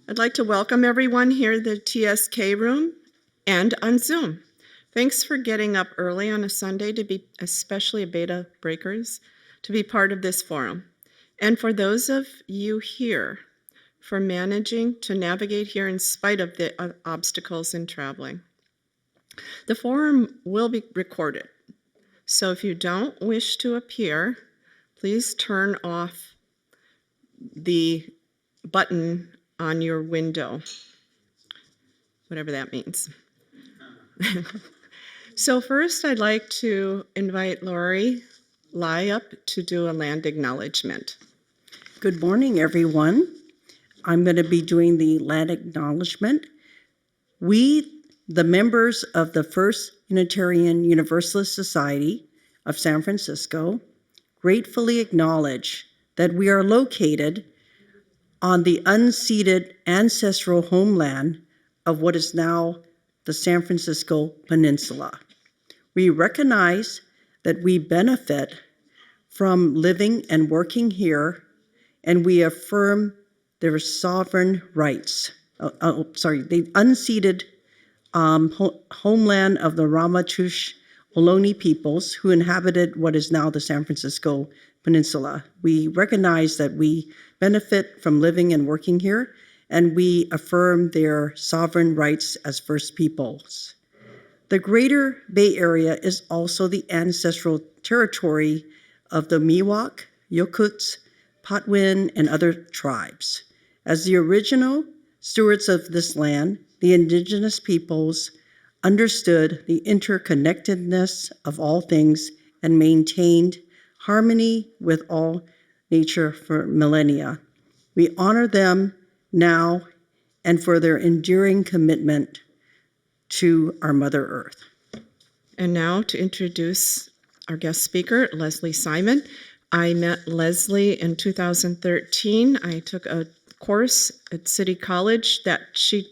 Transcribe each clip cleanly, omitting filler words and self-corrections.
I'd like to welcome everyone here in the TSK room and on Zoom. Thanks for getting up early on a Sunday, especially beta breakers, to be part of this forum. And for those of you here, for managing to navigate here in spite of the obstacles in traveling. The forum will be recorded, so if you don't wish to appear, please turn off the button on your window, whatever that means. So first, I'd like to invite Lori Lai up to do a land acknowledgement. Good morning, everyone. I'm going to be doing the land acknowledgement. We, the members of the First Unitarian Universalist Society of San Francisco, gratefully acknowledge that we are located on the unceded ancestral homeland of what is now the San Francisco Peninsula. We recognize that we benefit from living and working here, and we affirm their sovereign rights. The unceded homeland of the Ramaytush Ohlone peoples who inhabited what is now the San Francisco Peninsula. We recognize that we benefit from living and working here, and we affirm their sovereign rights as First Peoples. The Greater Bay Area is also the ancestral territory of the Miwok, Yokuts, Patwin, and other tribes. As the original stewards of this land, the indigenous peoples understood the interconnectedness of all things and maintained harmony with all nature for millennia. We honor them now and for their enduring commitment to our Mother Earth. And now to introduce our guest speaker, Leslie Simon. I met Leslie in 2013. I took a course at City College that she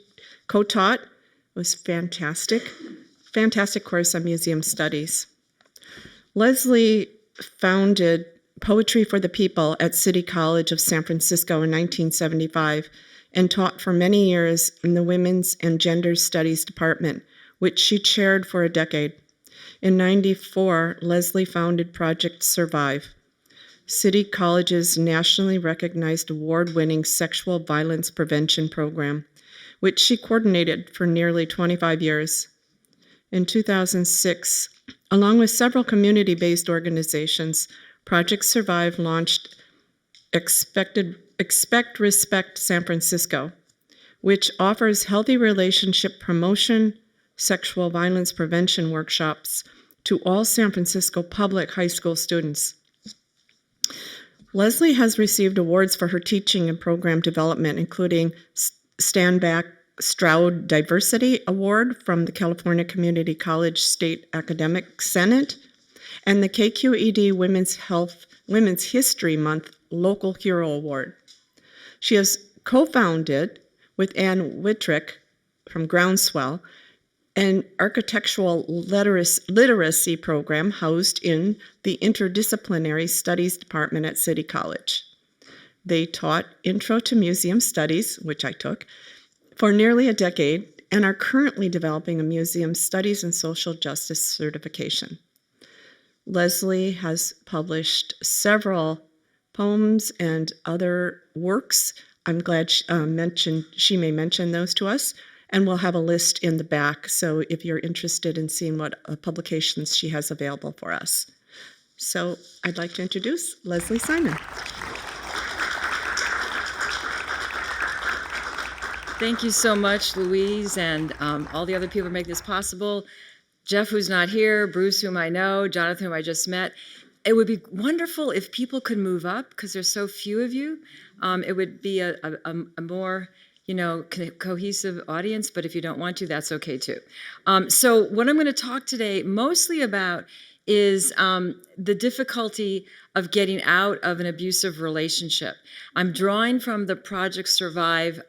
co-taught. It was fantastic. Fantastic course on museum studies. Leslie founded Poetry for the People at City College of San Francisco in 1975 and taught for many years in the Women's and Gender Studies Department, which she chaired for a decade. In '94, Leslie founded Project Survive, City College's nationally recognized award-winning sexual violence prevention program, which she coordinated for nearly 25 years. In 2006, along with several community-based organizations, Project Survive launched Expect Respect San Francisco, which offers healthy relationship promotion, sexual violence prevention workshops to all San Francisco public high school students. Leslie has received awards for her teaching and program development, including Stanback-Stroud Diversity Award from the California Community College State Academic Senate and the KQED Women's History Month Local Hero Award. She has co-founded with Ann Wettrich from Groundswell an architectural literacy program housed in the Interdisciplinary Studies Department at City College. They taught Intro to Museum Studies, which I took, for nearly a decade and are currently developing a Museum Studies and Social Justice certification. Leslie has published several poems and other works. I'm glad she may mention those to us, and we'll have a list in the back, so if you're interested in seeing what publications she has available for us. So I'd like to introduce Leslie Simon. Thank you so much, Louise, and all the other people who make this possible. Jeff, who's not here, Bruce, whom I know, Jonathan, whom I just met. It would be wonderful if people could move up, because there's so few of you. It would be a more cohesive audience, but if you don't want to, that's okay too. So what I'm going to talk today mostly about is the difficulty of getting out of an abusive relationship. I'm drawing from the Project Survive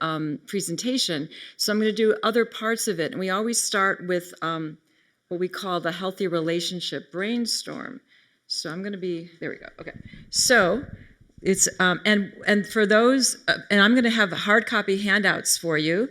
presentation, so I'm going to do other parts of it. And we always start with what we call the healthy relationship brainstorm. So I'm going to be, there we go, okay. So It's and for those, and I'm going to have hard copy handouts for you,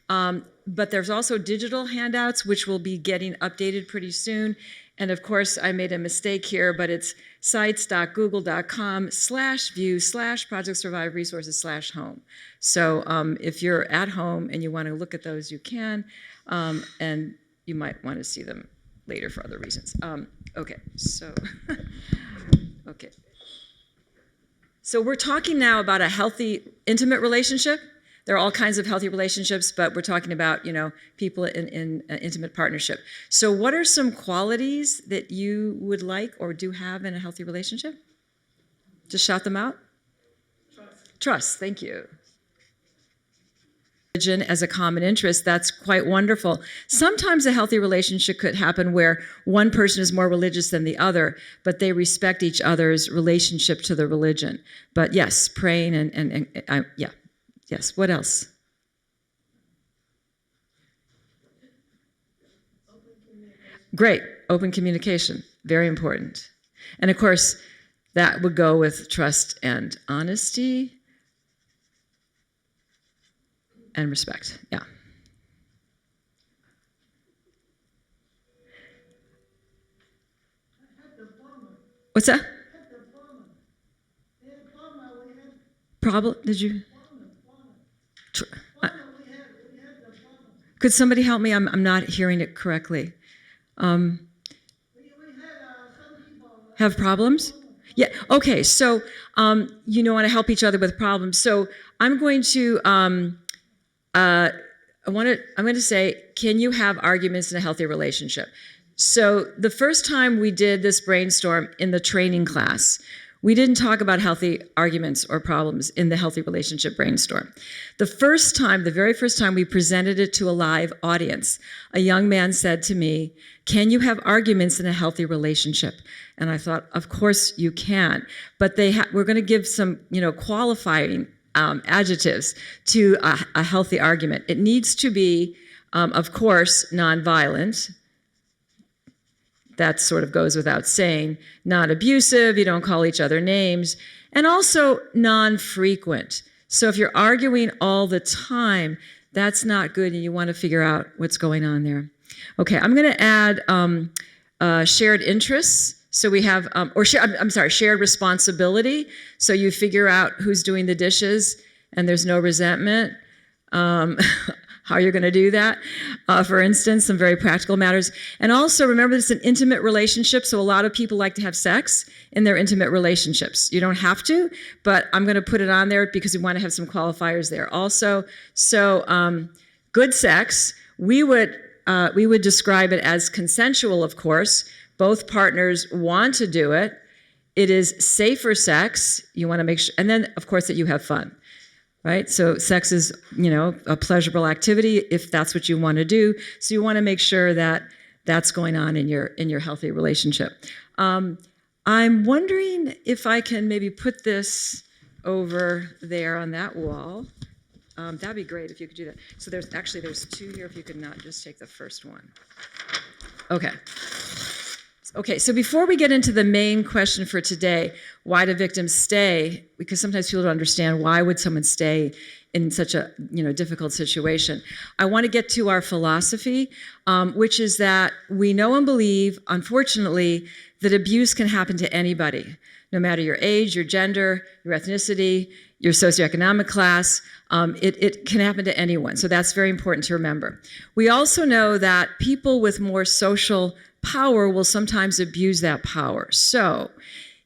but there's also digital handouts which will be getting updated pretty soon. And of course, I made a mistake here, but it's sites.google.com/view/project-survive-resources/home. So if you're at home and you want to look at those, you can, and you might want to see them later for other reasons. Okay, so okay. So we're talking now about a healthy, intimate relationship. There are all kinds of healthy relationships, but we're talking about, people in an intimate partnership. So what are some qualities that you would like or do have in a healthy relationship? Just shout them out. Trust, thank you. Religion as a common interest, that's quite wonderful. Sometimes a healthy relationship could happen where one person is more religious than the other, but they respect each other's relationship to the religion. But yes, praying and yeah. Yes, what else? Great, open communication, very important. And of course, that would go with trust and honesty and respect, yeah. What's that? Problem, did you? Could somebody help me? I'm not hearing it correctly. Have problems? Yeah. Okay. So want to help each other with problems. So I'm going to say, can you have arguments in a healthy relationship? So the first time we did this brainstorm in the training class, we didn't talk about healthy arguments or problems in the healthy relationship brainstorm. The very first time we presented it to a live audience, a young man said to me, can you have arguments in a healthy relationship? And I thought, of course you can, but we're going to give some, qualifying adjectives to a healthy argument. It needs to be, of course, nonviolent. That sort of goes without saying. Not abusive, you don't call each other names, and also non-frequent. So if you're arguing all the time, that's not good, and you want to figure out what's going on there. Okay, I'm going to add shared interests. So we have, shared responsibility. So you figure out who's doing the dishes, and there's no resentment. How you're going to do that, for instance, some very practical matters. And also remember, it's an intimate relationship, so a lot of people like to have sex in their intimate relationships. You don't have to, but I'm going to put it on there because we want to have some qualifiers there also. So good sex, we would describe it as consensual, of course. Both partners want to do it. It is safer sex. You want to make sure, and then, of course, that you have fun. Right? So sex is, a pleasurable activity if that's what you want to do. So you want to make sure that that's going on in your healthy relationship. I'm wondering if I can maybe put this over there on that wall. That'd be great if you could do that. So there's two here, if you could not just take the first one. Okay, so before we get into the main question for today, why do victims stay? Because sometimes people don't understand why would someone stay in such a difficult situation. I want to get to our philosophy, which is that we know and believe, unfortunately, that abuse can happen to anybody, no matter your age, your gender, your ethnicity, your socioeconomic class. It can happen to anyone, so that's very important to remember. We also know that people with more social power will sometimes abuse that power. So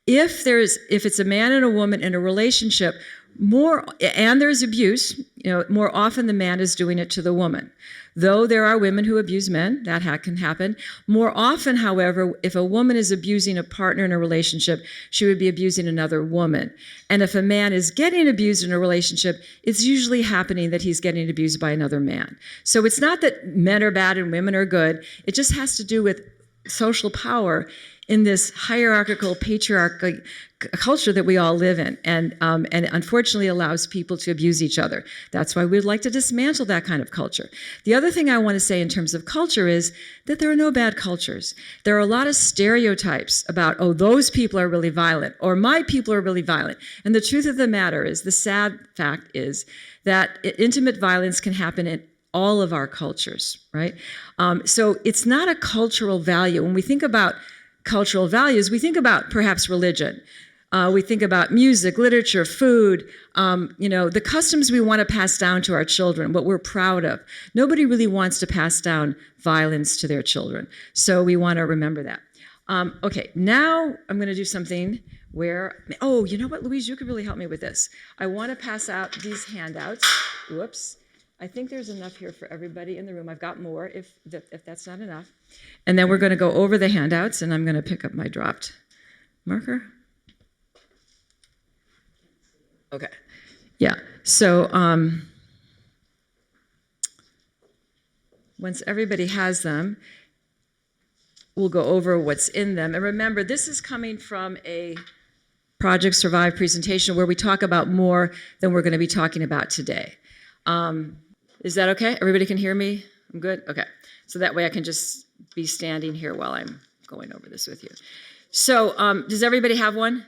if it's a man and a woman in a relationship, and there's abuse, more often the man is doing it to the woman. Though there are women who abuse men, that can happen. More often, however, if a woman is abusing a partner in a relationship, she would be abusing another woman. And if a man is getting abused in a relationship, it's usually happening that he's getting abused by another man. So it's not that men are bad and women are good. It just has to do with social power. in this hierarchical, patriarchal culture that we all live in, and unfortunately allows people to abuse each other. That's why we'd like to dismantle that kind of culture. The other thing I want to say in terms of culture is that there are no bad cultures. There are a lot of stereotypes about, oh, those people are really violent, or my people are really violent. And the truth of the matter is, the sad fact is that intimate violence can happen in all of our cultures, right? So it's not a cultural value. When we think about cultural values, we think about perhaps religion. We think about music, literature, food, the customs we want to pass down to our children, what we're proud of. Nobody really wants to pass down violence to their children. So we want to remember that. Okay, now I'm going to do something where, oh, you know what, Louise, you could really help me with this. I want to pass out these handouts. Whoops. I think there's enough here for everybody in the room. I've got more if that's not enough. And then we're going to go over the handouts, and I'm going to pick up my dropped marker. Okay. Yeah. So once everybody has them, we'll go over what's in them. And remember, this is coming from a Project Survive presentation where we talk about more than we're going to be talking about today. Is that okay? Everybody can hear me? I'm good? Okay. So that way I can just be standing here while I'm going over this with you. So does everybody have one?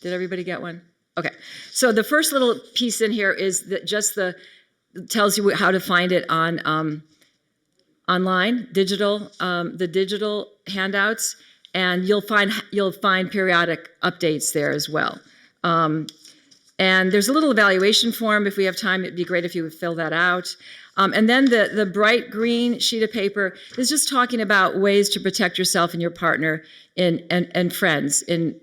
Did everybody get one? Okay. So the first little piece in here is that tells you how to find it on online, digital, the digital handouts, and you'll find periodic updates there as well. And there's a little evaluation form. If we have time, it'd be great if you would fill that out. And then the bright green sheet of paper is just talking about ways to protect yourself and your partner and friends in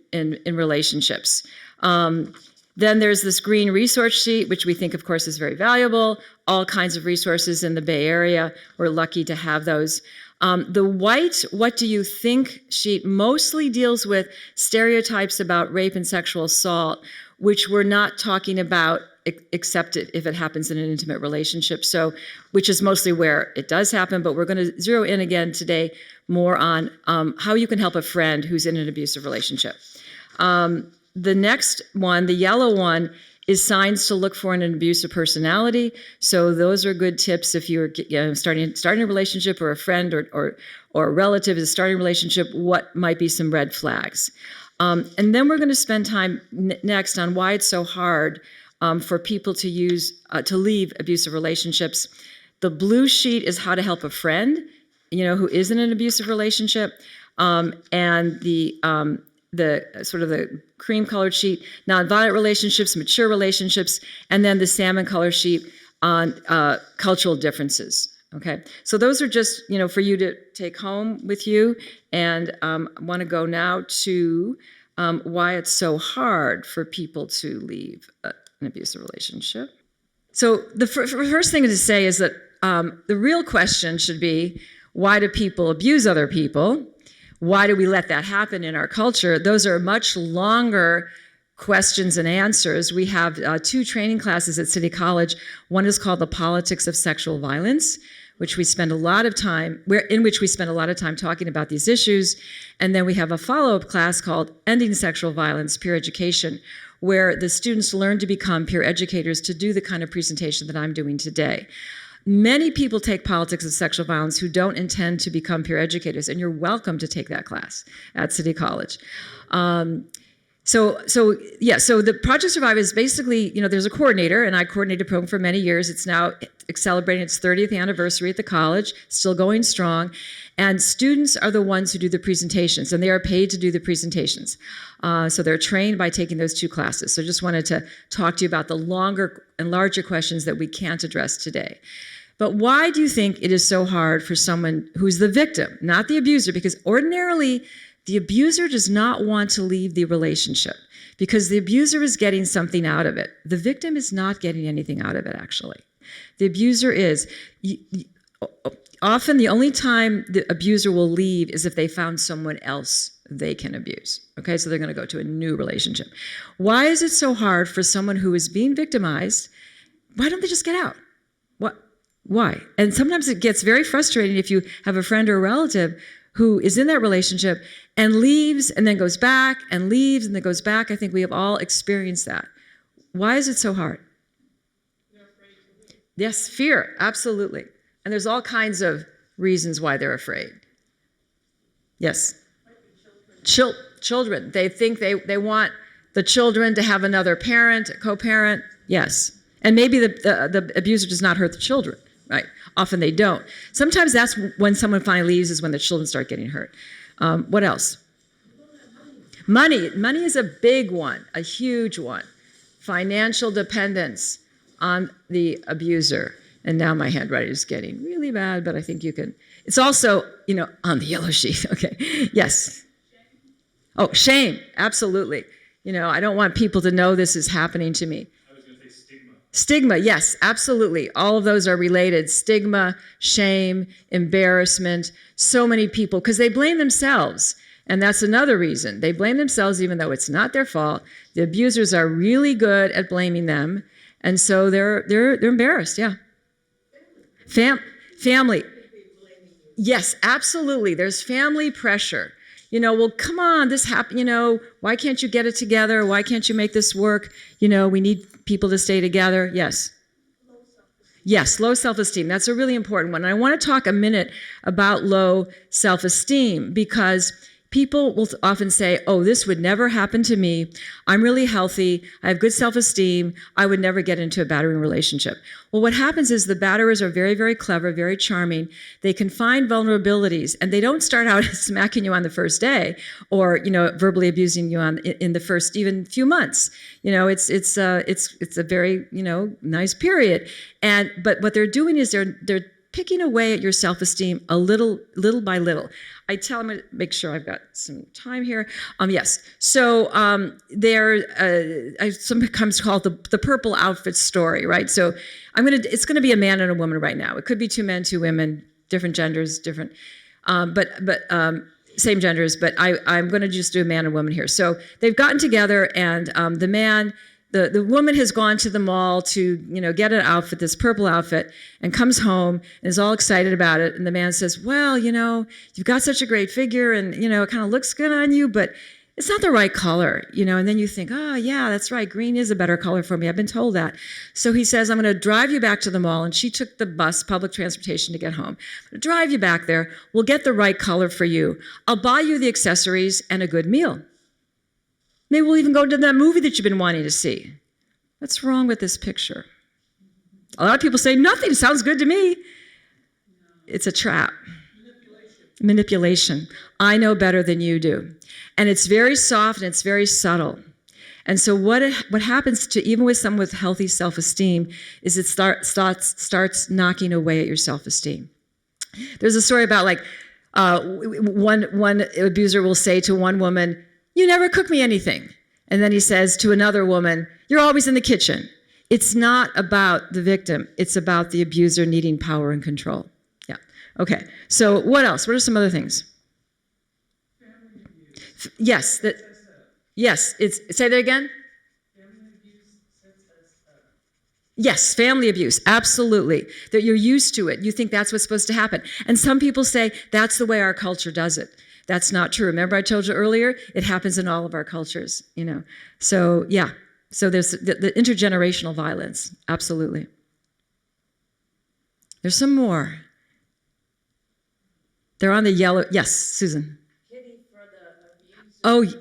relationships. Then there's this green resource sheet, which we think, of course, is very valuable. All kinds of resources in the Bay Area. We're lucky to have those. The white "What do you think" sheet mostly deals with stereotypes about rape and sexual assault, which we're not talking about except if it happens in an intimate relationship, so which is mostly where it does happen, but we're going to zero in again today more on how you can help a friend who's in an abusive relationship. The next one, the yellow one, is signs to look for in an abusive personality. So those are good tips if you're starting a relationship, or a friend or a relative is starting a relationship, what might be some red flags. And then we're going to spend time next on why it's so hard for people to leave abusive relationships. The blue sheet is how to help a friend, who is in an abusive relationship, and the sort of the cream colored sheet, nonviolent relationships, mature relationships, and then the salmon color sheet on cultural differences. Okay, so those are just for you to take home with you, and I want to go now to why it's so hard for people to leave an abusive relationship. So the first thing to say is that the real question should be, why do people abuse other people? Why do we let that happen in our culture? Those are much longer questions and answers. We have 2 training classes at City College. One is called The Politics of Sexual Violence, which we spend a lot of time talking about these issues. And then we have a follow-up class called Ending Sexual Violence, Peer Education, where the students learn to become peer educators to do the kind of presentation that I'm doing today. Many people take politics of sexual violence who don't intend to become peer educators, and you're welcome to take that class at City College. So the Project Survive is basically, there's a coordinator, and I coordinated a program for many years. It's now celebrating its 30th anniversary at the college, still going strong. And students are the ones who do the presentations, and they are paid to do the presentations. So they're trained by taking those 2 classes. So just wanted to talk to you about the longer and larger questions that we can't address today. But why do you think it is so hard for someone who's the victim, not the abuser? Because ordinarily, the abuser does not want to leave the relationship because the abuser is getting something out of it. The victim is not getting anything out of it, actually. The abuser is. Often the only time the abuser will leave is if they found someone else they can abuse. Okay, so they're going to go to a new relationship. Why is it so hard for someone who is being victimized? Why don't they just get out? What? Why? And sometimes it gets very frustrating if you have a friend or a relative who is in that relationship and leaves and then goes back and leaves and then goes back. I think we have all experienced that. Why is it so hard? Yes, fear, absolutely. And there's all kinds of reasons why they're afraid. Yes. Children. They think they want the children to have another parent, a co-parent. Yes. And maybe the abuser does not hurt the children, right? Often they don't. Sometimes that's when someone finally leaves, is when the children start getting hurt. What else? Money. Money is a big one, a huge one. Financial dependence on the abuser. And now my handwriting is getting really bad, but I think you can. It's also, on the yellow sheet. Okay. Yes. Oh, shame. Absolutely. I don't want people to know this is happening to me. I was going to say stigma. Stigma. Yes, absolutely. All of those are related. Stigma, shame, embarrassment. So many people, because they blame themselves. And that's another reason. They blame themselves even though it's not their fault. The abusers are really good at blaming them. And so they're embarrassed. Yeah. Family. Yes, absolutely. There's family pressure. Well, come on, this happened, why can't you get it together? Why can't you make this work? We need people to stay together. Yes. Yes, low self-esteem. That's a really important one. And I want to talk a minute about low self-esteem, because people will often say, oh, this would never happen to me. I'm really healthy. I have good self-esteem. I would never get into a battering relationship. Well, what happens is the batterers are very, very clever, very charming. They can find vulnerabilities, and they don't start out smacking you on the first day or, verbally abusing you in the first even few months. It's a very, nice period. But what they're doing is they're picking away at your self-esteem a little by little. I tell them to make sure I've got some time here. Yes. So I sometimes call it the purple outfit story, right? So it's gonna be a man and a woman right now. It could be two men, two women, different genders, different, but same genders. But I'm gonna just do a man and woman here. So they've gotten together, and the man. The woman has gone to the mall to, get an outfit, this purple outfit, and comes home and is all excited about it. And the man says, well, you've got such a great figure, and, it kind of looks good on you, but it's not the right color, and then you think, oh, yeah, that's right. Green is a better color for me. I've been told that. So he says, I'm going to drive you back to the mall. And she took the bus, public transportation, to get home. I'm going to drive you back there. We'll get the right color for you. I'll buy you the accessories and a good meal. Maybe we'll even go to that movie that you've been wanting to see. What's wrong with this picture? A lot of people say, nothing, it sounds good to me. It's a trap. Manipulation. I know better than you do. And it's very soft and it's very subtle. And so what happens to, even with someone with healthy self-esteem, is it starts knocking away at your self-esteem. There's a story about one abuser will say to one woman, you never cook me anything. And then he says to another woman, you're always in the kitchen. It's not about the victim. It's about the abuser needing power and control. Yeah. Okay. So what else? What are some other things? Yes. Yes. Say that again. Yes, family abuse, absolutely. That you're used to it. You think that's what's supposed to happen. And some people say that's the way our culture does it. That's not true. Remember I told you earlier, it happens in all of our cultures, So, yeah. So there's the intergenerational violence, absolutely. There's some more. They're on the yellow. Yes, Susan. Pity for the abuser. Oh. Because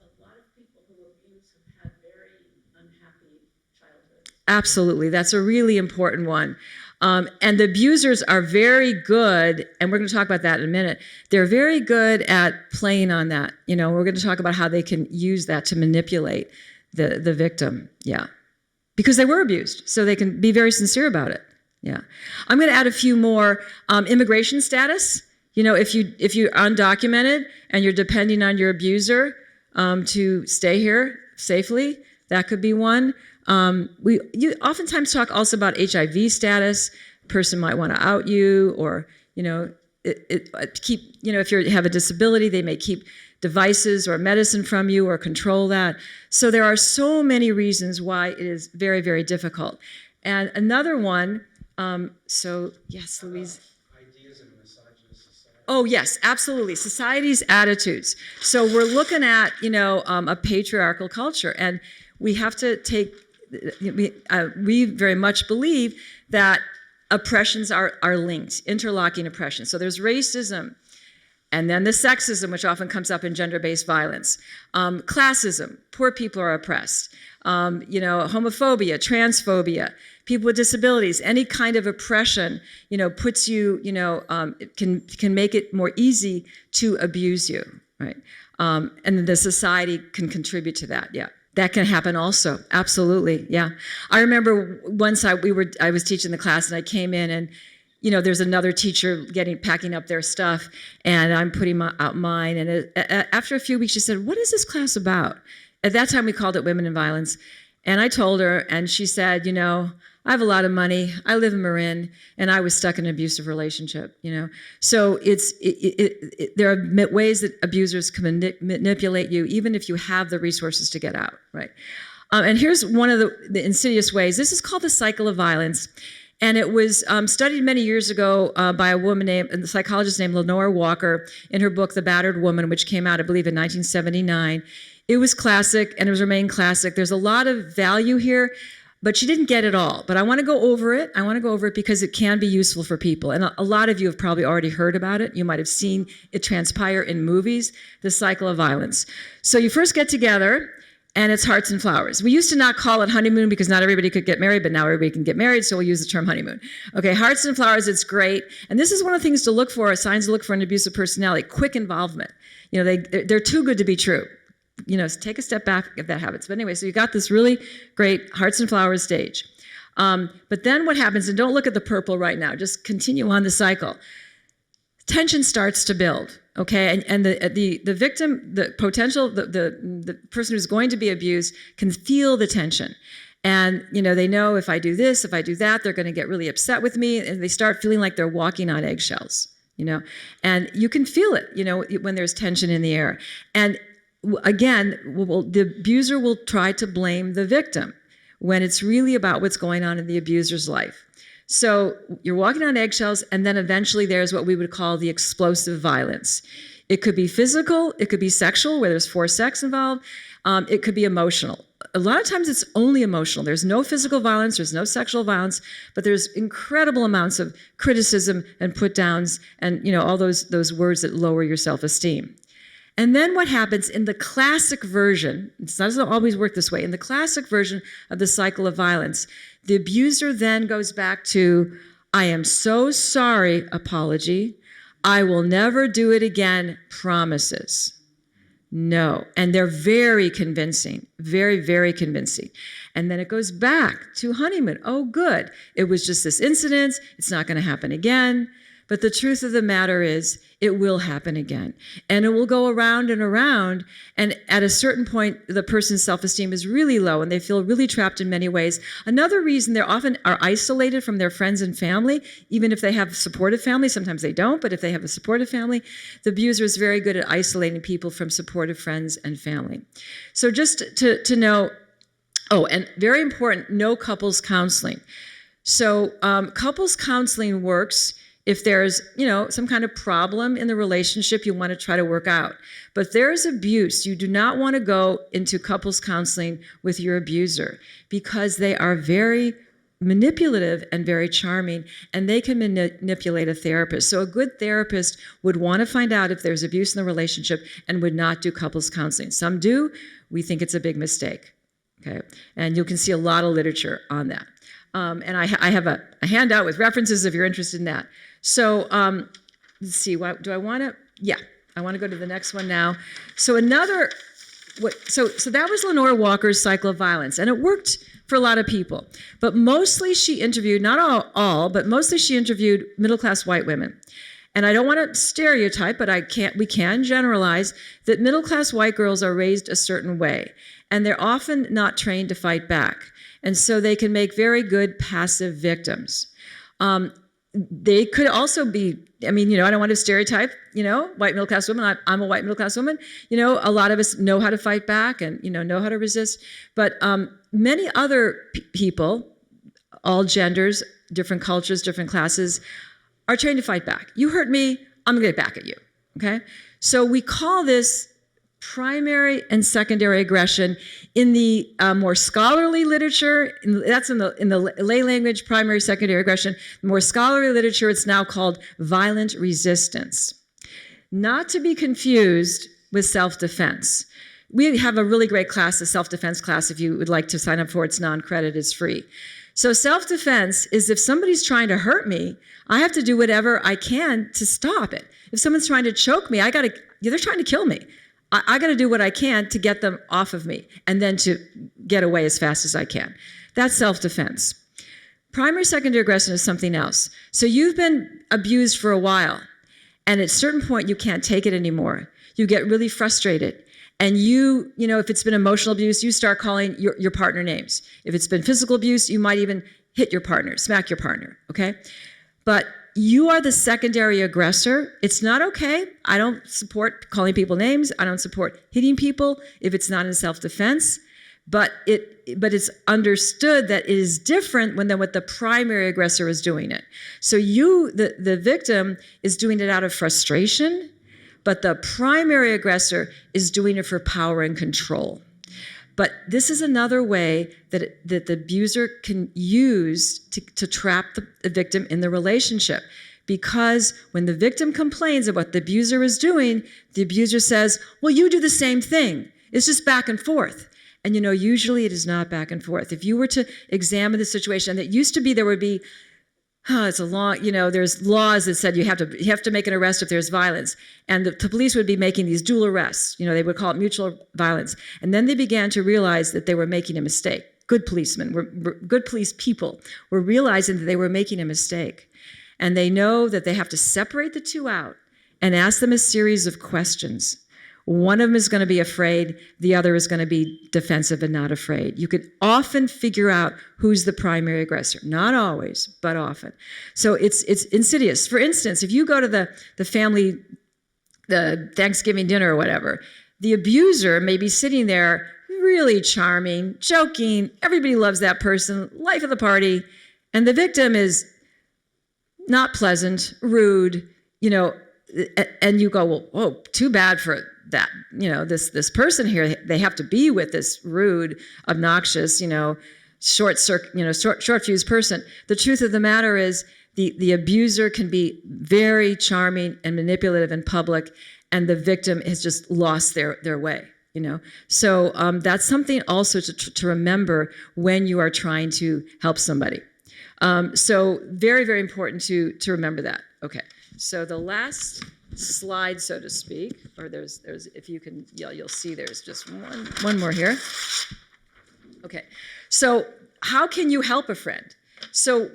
a lot of people who abuse have had very unhappy childhoods. Absolutely. That's a really important one. And the abusers are very good, and we're going to talk about that in a minute. They're very good at playing on that. We're going to talk about how they can use that to manipulate the victim. Yeah. Because they were abused, so they can be very sincere about it. Yeah. I'm going to add a few more. Immigration status. If you're undocumented and you're depending on your abuser to stay here safely, that could be one. You oftentimes talk also about HIV status. Person might want to out you, or if you have a disability, they may keep devices or medicine from you or control that. So there are so many reasons why it is very, very difficult. And another one. So yes, Louise. Ideas in a misogynist society. Oh, yes, absolutely. Society's attitudes. So we're looking at, a patriarchal culture, and we have to take, we very much believe that oppressions are linked, interlocking oppressions. So there's racism, and then the sexism, which often comes up in gender-based violence. Classism, poor people are oppressed. Homophobia, transphobia, people with disabilities, any kind of oppression, puts you, can make it more easy to abuse you, right? And the society can contribute to that, yeah. That can happen also, absolutely, yeah. I remember once I was teaching the class and I came in and, there's another teacher packing up their stuff, and I'm putting out mine. And after a few weeks, she said, "What is this class about?" At that time, we called it Women in Violence. And I told her, and she said, I have a lot of money. I live in Marin, and I was stuck in an abusive relationship. So there are ways that abusers can manipulate you, even if you have the resources to get out, right? And here's one of the insidious ways. This is called the cycle of violence. And it was studied many years ago by a psychologist named Lenore Walker in her book, The Battered Woman, which came out, I believe, in 1979. It was classic, and it was remained classic. There's a lot of value here, but she didn't get it all. But I want to go over it. I want to go over it because it can be useful for people. And a lot of you have probably already heard about it. You might have seen it transpire in movies, the cycle of violence. So you first get together, and it's hearts and flowers. We used to not call it honeymoon because not everybody could get married, but now everybody can get married, so we'll use the term honeymoon. Okay, hearts and flowers, it's great. And this is one of the things to look for, signs to look for an abusive personality, quick involvement. They're too good to be true. Take a step back if that happens. But anyway, so you got this really great hearts and flowers stage. But then what happens, and don't look at the purple right now, just continue on the cycle. Tension starts to build, okay? And the victim, the potential, the person who's going to be abused can feel the tension. And, they know if I do this, if I do that, they're going to get really upset with me. And they start feeling like they're walking on eggshells, And you can feel it, when there's tension in the air. And again, the abuser will try to blame the victim when it's really about what's going on in the abuser's life. So you're walking on eggshells, and then eventually there's what we would call the explosive violence. It could be physical, it could be sexual, where there's forced sex involved, it could be emotional. A lot of times it's only emotional. There's no physical violence, there's no sexual violence, but there's incredible amounts of criticism and put downs and all those words that lower your self-esteem. And then what happens in the classic version, it doesn't always work this way, in the classic version of the cycle of violence, the abuser then goes back to, I am so sorry, apology. I will never do it again, promises. No. And they're very convincing, very, very convincing. And then it goes back to honeymoon. Oh, good. It was just this incident. It's not going to happen again. But the truth of the matter is, it will happen again. And it will go around and around. And at a certain point, the person's self-esteem is really low and they feel really trapped in many ways. Another reason they often are isolated from their friends and family, even if they have supportive family. Sometimes they don't, but if they have a supportive family, the abuser is very good at isolating people from supportive friends and family. So just to know, and very important, no couples counseling. So couples counseling works if there's, some kind of problem in the relationship you want to try to work out. But there's abuse. You do not want to go into couples counseling with your abuser because they are very manipulative and very charming, and they can manipulate a therapist. So a good therapist would want to find out if there's abuse in the relationship and would not do couples counseling. Some do. We think it's a big mistake. Okay, and you can see a lot of literature on that. And I have a handout with references if you're interested in that. So let's see, do I want to? Yeah, I want to go to the next one now. So so that was Lenore Walker's cycle of violence, and it worked for a lot of people. But mostly she interviewed, not all, but mostly she interviewed middle-class white women. And I don't want to stereotype, but we can generalize that middle-class white girls are raised a certain way, and they're often not trained to fight back. And so they can make very good passive victims. They could also be, I don't want to stereotype, white middle-class women. I'm a white middle-class woman. A lot of us know how to fight back and, know how to resist. But many other people, all genders, different cultures, different classes, are trained to fight back. You hurt me, I'm going to get back at you, okay? So we call this primary and secondary aggression. In the more scholarly literature, that's in the lay language, primary, secondary aggression. More scholarly literature, it's now called violent resistance. Not to be confused with self-defense. We have a really great class, the self-defense class. If you would like to sign up for it, it's non-credit, it's free. So self-defense is if somebody's trying to hurt me, I have to do whatever I can to stop it. If someone's trying to choke me, they're trying to kill me. I got to do what I can to get them off of me and then to get away as fast as I can. That's self-defense. Primary, secondary aggression is something else. So you've been abused for a while, and at a certain point you can't take it anymore. You get really frustrated. And you know, if it's been emotional abuse, you start calling your partner names. If it's been physical abuse, you might even hit your partner, smack your partner, okay? But you are the secondary aggressor. It's not okay. I don't support calling people names. I don't support hitting people if it's not in self-defense. But it's understood that it is different than what the primary aggressor is doing it. So the victim, is doing it out of frustration, but the primary aggressor is doing it for power and control. But this is another way that the abuser can use to trap the victim in the relationship. Because when the victim complains of what the abuser is doing, the abuser says, well, you do the same thing. It's just back and forth. And usually it is not back and forth. If you were to examine the situation, and it used to be there would be, it's a law, there's laws that said you have to make an arrest if there's violence. And the police would be making these dual arrests. They would call it mutual violence. And then they began to realize that they were making a mistake. Good policemen, good police people were realizing that they were making a mistake. And they know that they have to separate the two out and ask them a series of questions. One of them is going to be afraid. The other is going to be defensive and not afraid. You can often figure out who's the primary aggressor. Not always, but often. So it's insidious. For instance, if you go to the family, the Thanksgiving dinner or whatever, the abuser may be sitting there really charming, joking. Everybody loves that person, life of the party. And the victim is not pleasant, rude, and you go, well, oh, too bad for that. This person here, they have to be with this rude, obnoxious, short fused person. The truth of the matter is the abuser can be very charming and manipulative in public, and the victim has just lost their way. So that's something also to remember when you are trying to help somebody. So very, very important to remember that. Okay. So the last slide, so to speak, or there's if you can, you'll see there's just one more here. Okay. So how can you help a friend? So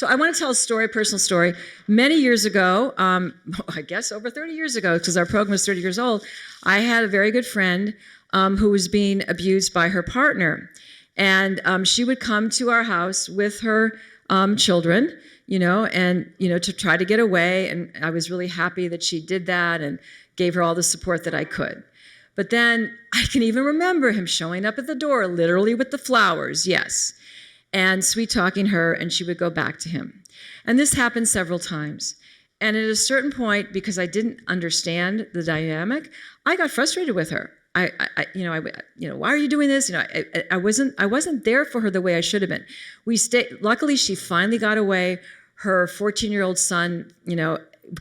I want to tell a personal story. Many years ago, I guess over 30 years ago, because our program was 30 years old, I had a very good friend who was being abused by her partner. And she would come to our house with her children, to try to get away. And I was really happy that she did that and gave her all the support that I could. But then I can even remember him showing up at the door, literally with the flowers, yes, and sweet-talking her, and she would go back to him. And this happened several times. And at a certain point, because I didn't understand the dynamic, I got frustrated with her. Why are you doing this? I wasn't there for her the way I should have been. Luckily, she finally got away. Her 14-year-old son,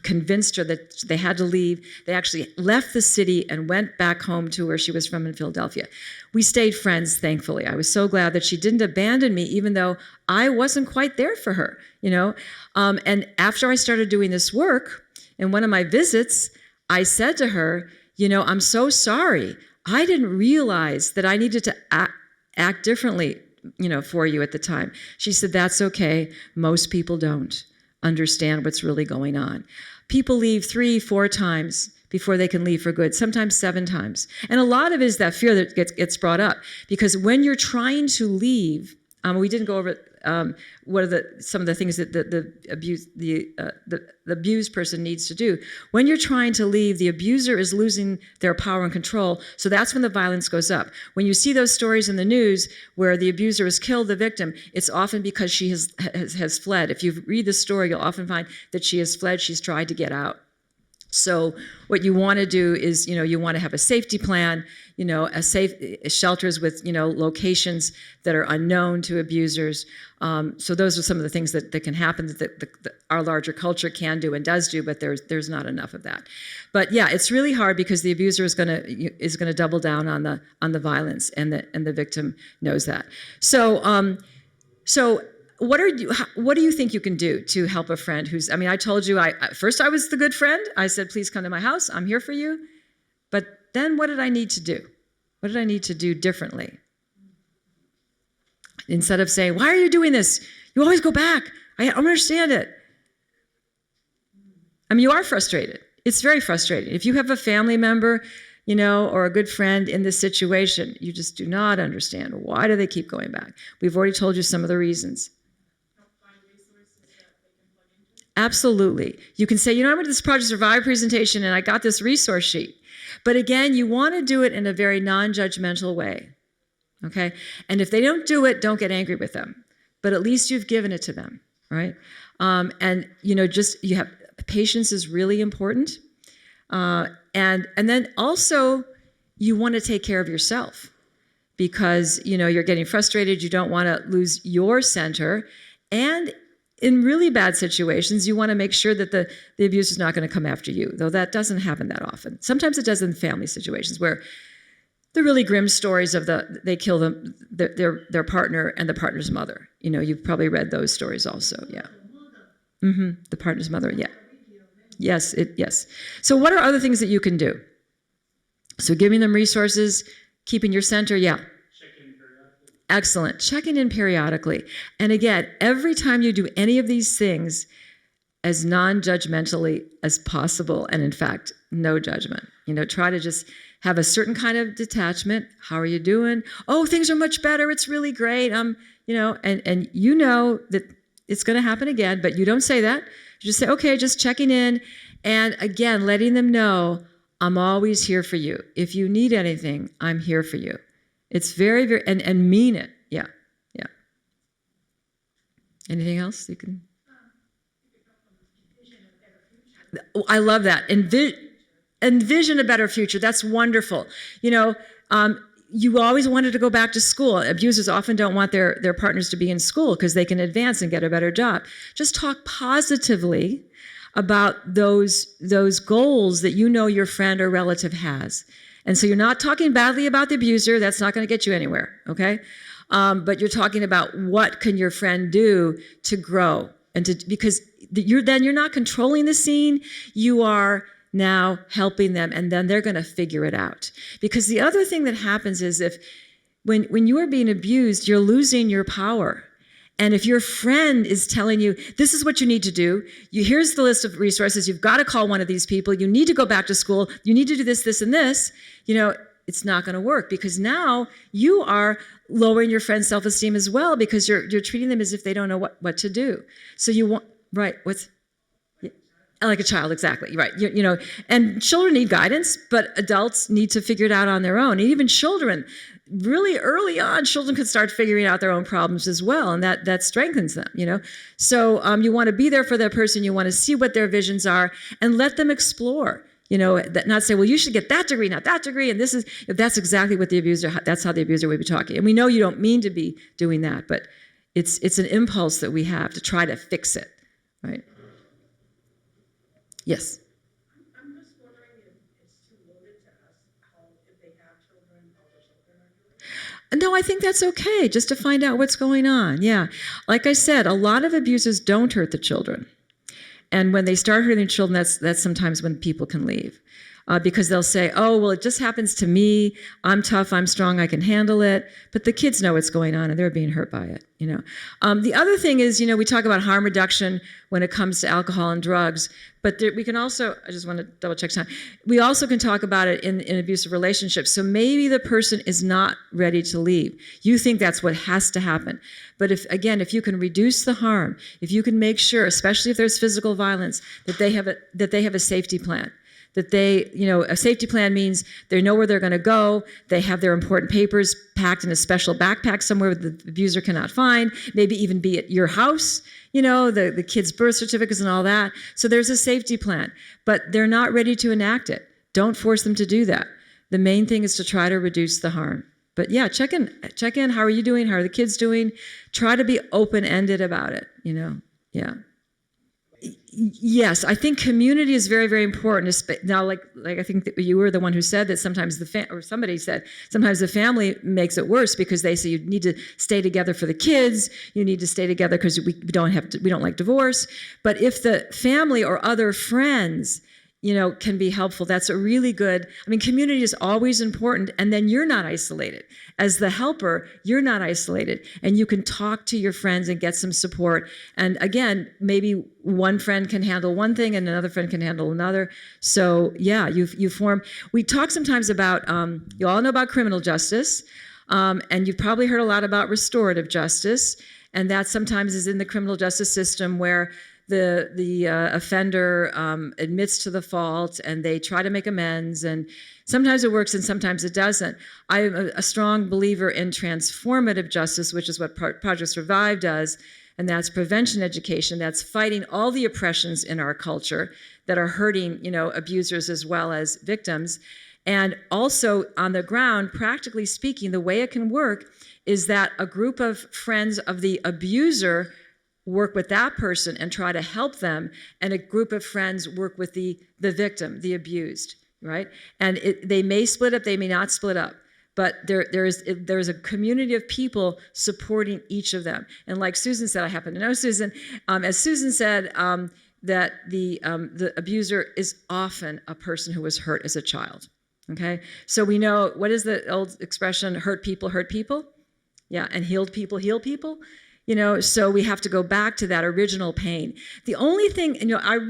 convinced her that they had to leave. They actually left the city and went back home to where she was from in Philadelphia. We stayed friends, thankfully. I was so glad that she didn't abandon me, even though I wasn't quite there for her, And after I started doing this work, in one of my visits, I said to her, I'm so sorry. I didn't realize that I needed to act differently, for you at the time. She said, that's okay. Most people don't understand what's really going on. People leave 3-4 times before they can leave for good, sometimes 7 times. And a lot of it is that fear that gets brought up. Because when you're trying to leave, we didn't go over what are some of the things that the abused person needs to do. When you're trying to leave, the abuser is losing their power and control, so that's when the violence goes up. When you see those stories in the news where the abuser has killed the victim, it's often because she has fled. If you read the story, you'll often find that she has fled, she's tried to get out. So what you want to do is, you want to have a safety plan, a safe shelters with, locations that are unknown to abusers. So those are some of the things that can happen that our larger culture can do and does do, but there's not enough of that. But yeah, it's really hard because the abuser is going to double down on the violence, and the victim knows that. So what do you think you can do to help a friend who's, I told you, first I was the good friend. I said, please come to my house. I'm here for you. But then what did I need to do? What did I need to do differently? Instead of saying, why are you doing this? You always go back. I don't understand it. You are frustrated. It's very frustrating. If you have a family member, or a good friend in this situation, you just do not understand. Why do they keep going back? We've already told you some of the reasons. Absolutely. You can say, I went to this Project Survive presentation and I got this resource sheet. But again, you want to do it in a very non-judgmental way. Okay? And if they don't do it, don't get angry with them. But at least you've given it to them, right? And you have patience is really important. And then also you want to take care of yourself because, you're getting frustrated. You don't want to lose your center. And in really bad situations, you want to make sure that the abuser is not going to come after you, though that doesn't happen that often. Sometimes it does in family situations where the really grim stories of they kill their partner and the partner's mother. You've probably read those stories also, yeah. The partner's mother, yeah. Yes. So what are other things that you can do? So giving them resources, keeping your center, yeah. Excellent. Checking in periodically. And again, every time you do any of these things, as non-judgmentally as possible, and in fact, no judgment. Try to just have a certain kind of detachment. How are you doing? Oh, things are much better. It's really great. And that it's going to happen again, but you don't say that. You just say, okay, just checking in. And again, letting them know, I'm always here for you. If you need anything, I'm here for you. It's very, very, and mean it. Yeah. Anything else you can? I love that. Envision a better future. That's wonderful. You always wanted to go back to school. Abusers often don't want their partners to be in school because they can advance and get a better job. Just talk positively about those goals that your friend or relative has. And so you're not talking badly about the abuser. That's not going to get you anywhere, okay? But you're talking about what can your friend do to grow because you're not controlling the scene. You are now helping them, and then they're going to figure it out. Because the other thing that happens is when you are being abused, you're losing your power. And if your friend is telling you, this is what you need to do, here's the list of resources, you've got to call one of these people, you need to go back to school, you need to do this, this, and this, it's not going to work because now you are lowering your friend's self-esteem as well because you're treating them as if they don't know what to do. So you want, right, like a child, exactly, right. And children need guidance, but adults need to figure it out on their own. And even children, really early on, children can start figuring out their own problems as well, and that strengthens them, So you want to be there for that person. You want to see what their visions are and let them explore, not say, well, you should get that degree, not that degree, and that's exactly what that's how the abuser would be talking. And we know you don't mean to be doing that, but it's an impulse that we have to try to fix it, right? Yes. I'm just wondering if it's too loaded to ask if they have children, how their children are doing. No, I think that's okay, just to find out what's going on. Yeah. Like I said, a lot of abusers don't hurt the children. And when they start hurting the children, that's sometimes when people can leave. Because they'll say, oh, well, it just happens to me. I'm tough, I'm strong, I can handle it. But the kids know what's going on and they're being hurt by it, The other thing is, we talk about harm reduction when it comes to alcohol and drugs. But we can also, I just want to double check time. We also can talk about it in abusive relationships. So maybe the person is not ready to leave. You think that's what has to happen. But if you can reduce the harm, if you can make sure, especially if there's physical violence, that they have a safety plan, that they, a safety plan means they know where they're going to go. They have their important papers packed in a special backpack somewhere the abuser cannot find, maybe even be at your house, the kids' birth certificates and all that. So there's a safety plan, but they're not ready to enact it. Don't force them to do that. The main thing is to try to reduce the harm. But yeah, check in. How are you doing? How are the kids doing? Try to be open-ended about it, yeah. Yes, I think community is very, very important. Now, like I think that you were the one who said that sometimes somebody said sometimes the family makes it worse because they say you need to stay together for the kids. You need to stay together because we don't like divorce. But if the family or other friends, can be helpful, that's a really good. Community is always important, and then you're not isolated. As the helper, you're not isolated, and you can talk to your friends and get some support. And again, maybe one friend can handle one thing and another friend can handle another. So yeah, you form. We talk sometimes about, you all know about criminal justice, and you've probably heard a lot about restorative justice, and that sometimes is in the criminal justice system where the offender admits to the fault and they try to make amends, and sometimes it works and sometimes it doesn't. I'm a strong believer in transformative justice, which is what Project Survive does, and that's prevention education. That's fighting all the oppressions in our culture that are hurting, abusers as well as victims. And also on the ground, practically speaking, the way it can work is that a group of friends of the abuser work with that person and try to help them, and a group of friends work with the victim, the abused, right? And they may split up, they may not split up, but there's a community of people supporting each of them. And like Susan said, I happen to know Susan, as Susan said, that the abuser is often a person who was hurt as a child, okay? So we know, what is the old expression, hurt people hurt people? Yeah, and healed people heal people. So we have to go back to that original pain. The only thing, I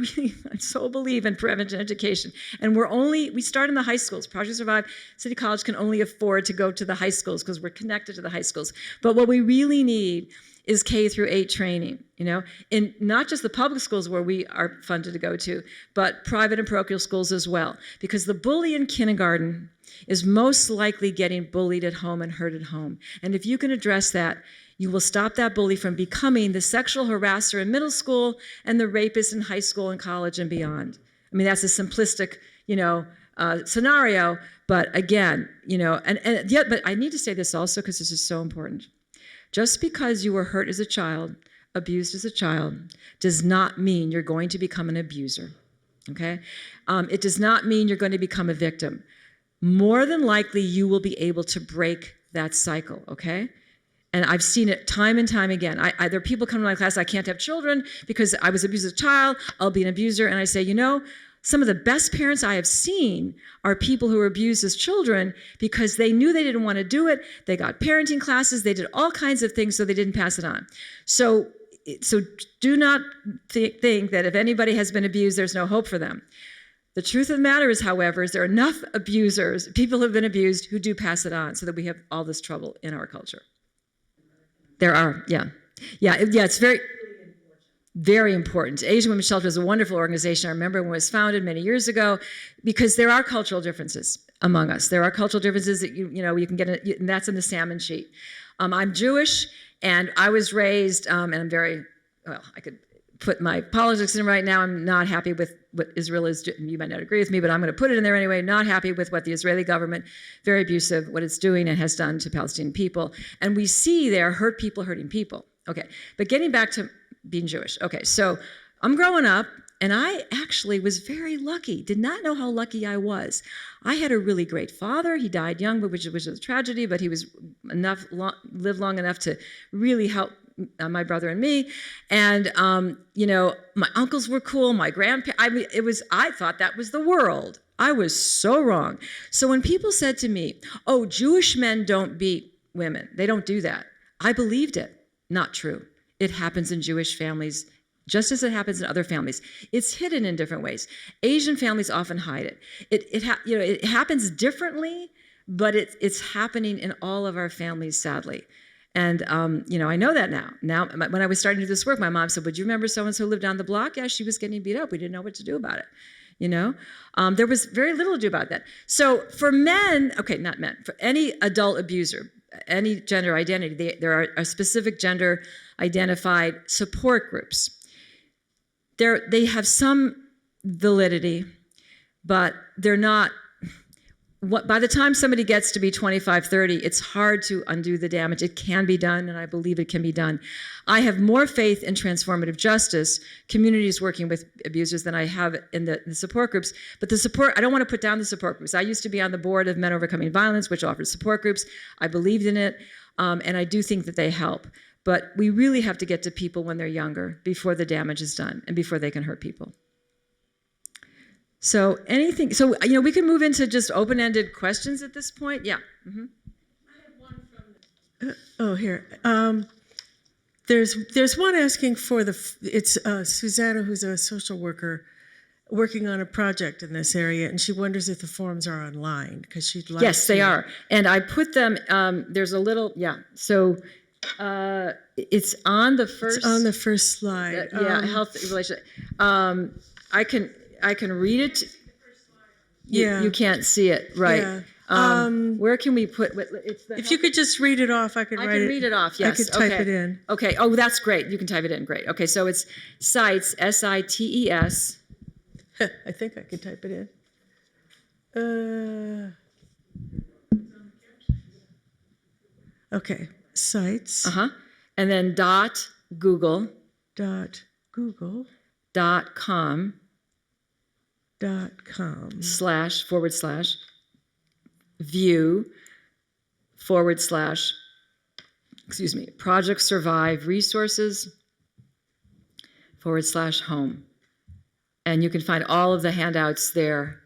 so believe in prevention education, and we start in the high schools. Project Survive City College can only afford to go to the high schools because we're connected to the high schools. But what we really need is K-8 training, in not just the public schools where we are funded to go to, but private and parochial schools as well. Because the bully in kindergarten is most likely getting bullied at home and hurt at home. And if you can address that, you will stop that bully from becoming the sexual harasser in middle school and the rapist in high school and college and beyond. That's a simplistic, scenario, but again, but I need to say this also because this is so important. Just because you were hurt as a child, abused as a child, does not mean you're going to become an abuser, okay? It does not mean you're going to become a victim. More than likely, you will be able to break that cycle, okay? And I've seen it time and time again. There are people coming to my class, I can't have children because I was abused as a child, I'll be an abuser. And I say, some of the best parents I have seen are people who were abused as children because they knew they didn't want to do it. They got parenting classes, they did all kinds of things so they didn't pass it on. So do not think that if anybody has been abused, there's no hope for them. The truth of the matter is, however, is there are enough abusers, people who have been abused, who do pass it on so that we have all this trouble in our culture. There are, yeah. It's very, very important. Asian Women's Shelter is a wonderful organization. I remember when it was founded many years ago, because there are cultural differences among us. There are cultural differences that you can get, and that's in the salmon sheet. I'm Jewish, and I was raised, and I'm very, I could put my politics in right now. I'm not happy with what Israel is doing. You might not agree with me, but I'm going to put it in there anyway. Not happy with what the Israeli government, very abusive, what it's doing and has done to Palestinian people. And we see there hurt people hurting people. Okay, but getting back to being Jewish. Okay, so I'm growing up, and I actually was very lucky. Did not know how lucky I was. I had a really great father. He died young, which was a tragedy, but he was lived long enough to really help my brother and me, and my uncles were cool. My grandparents, I thought that was the world. I was so wrong. So when people said to me, "Oh, Jewish men don't beat women. They don't do that," I believed it. Not true. It happens in Jewish families just as it happens in other families. It's hidden in different ways. Asian families often hide it. It happens differently, but it's happening in all of our families, sadly. And, I know that now. Now, when I was starting to do this work, my mom said, "Would you remember so-and-so lived down the block?" Yeah, she was getting beat up. We didn't know what to do about it. you know? There was very little to do about that. So for men, okay, not men, for any adult abuser, any gender identity, there are specific gender identified support groups. They have some validity, but they're not. By the time somebody gets to be 25, 30, it's hard to undo the damage. It can be done, and I believe it can be done. I have more faith in transformative justice, communities working with abusers, than I have in the support groups. But the support, I don't want to put down the support groups. I used to be on the board of Men Overcoming Violence, which offered support groups. I believed in it, and I do think that they help. But we really have to get to people when they're younger, before the damage is done and before they can hurt people. So we can move into just open-ended questions at this point. Yeah. Mm-hmm. Here. There's one asking for it's Susanna, who's a social worker working on a project in this area, and she wonders if the forms are online because she'd like Yes, they are. And I put them, there's a little, so it's on the first. It's on the first slide. Health relationship. I can read it. You can't see it, right? Yeah. Where can we put? If you could just read it off, I could write it. I can read it off. Yes, I could type it in. Okay. Oh, that's great. You can type it in. Great. Okay. So it's CITES, SITES. I think I could type it in. Okay. CITES. And then .google. .google.com. //view / Project Survive Resources /home. And you can find all of the handouts there.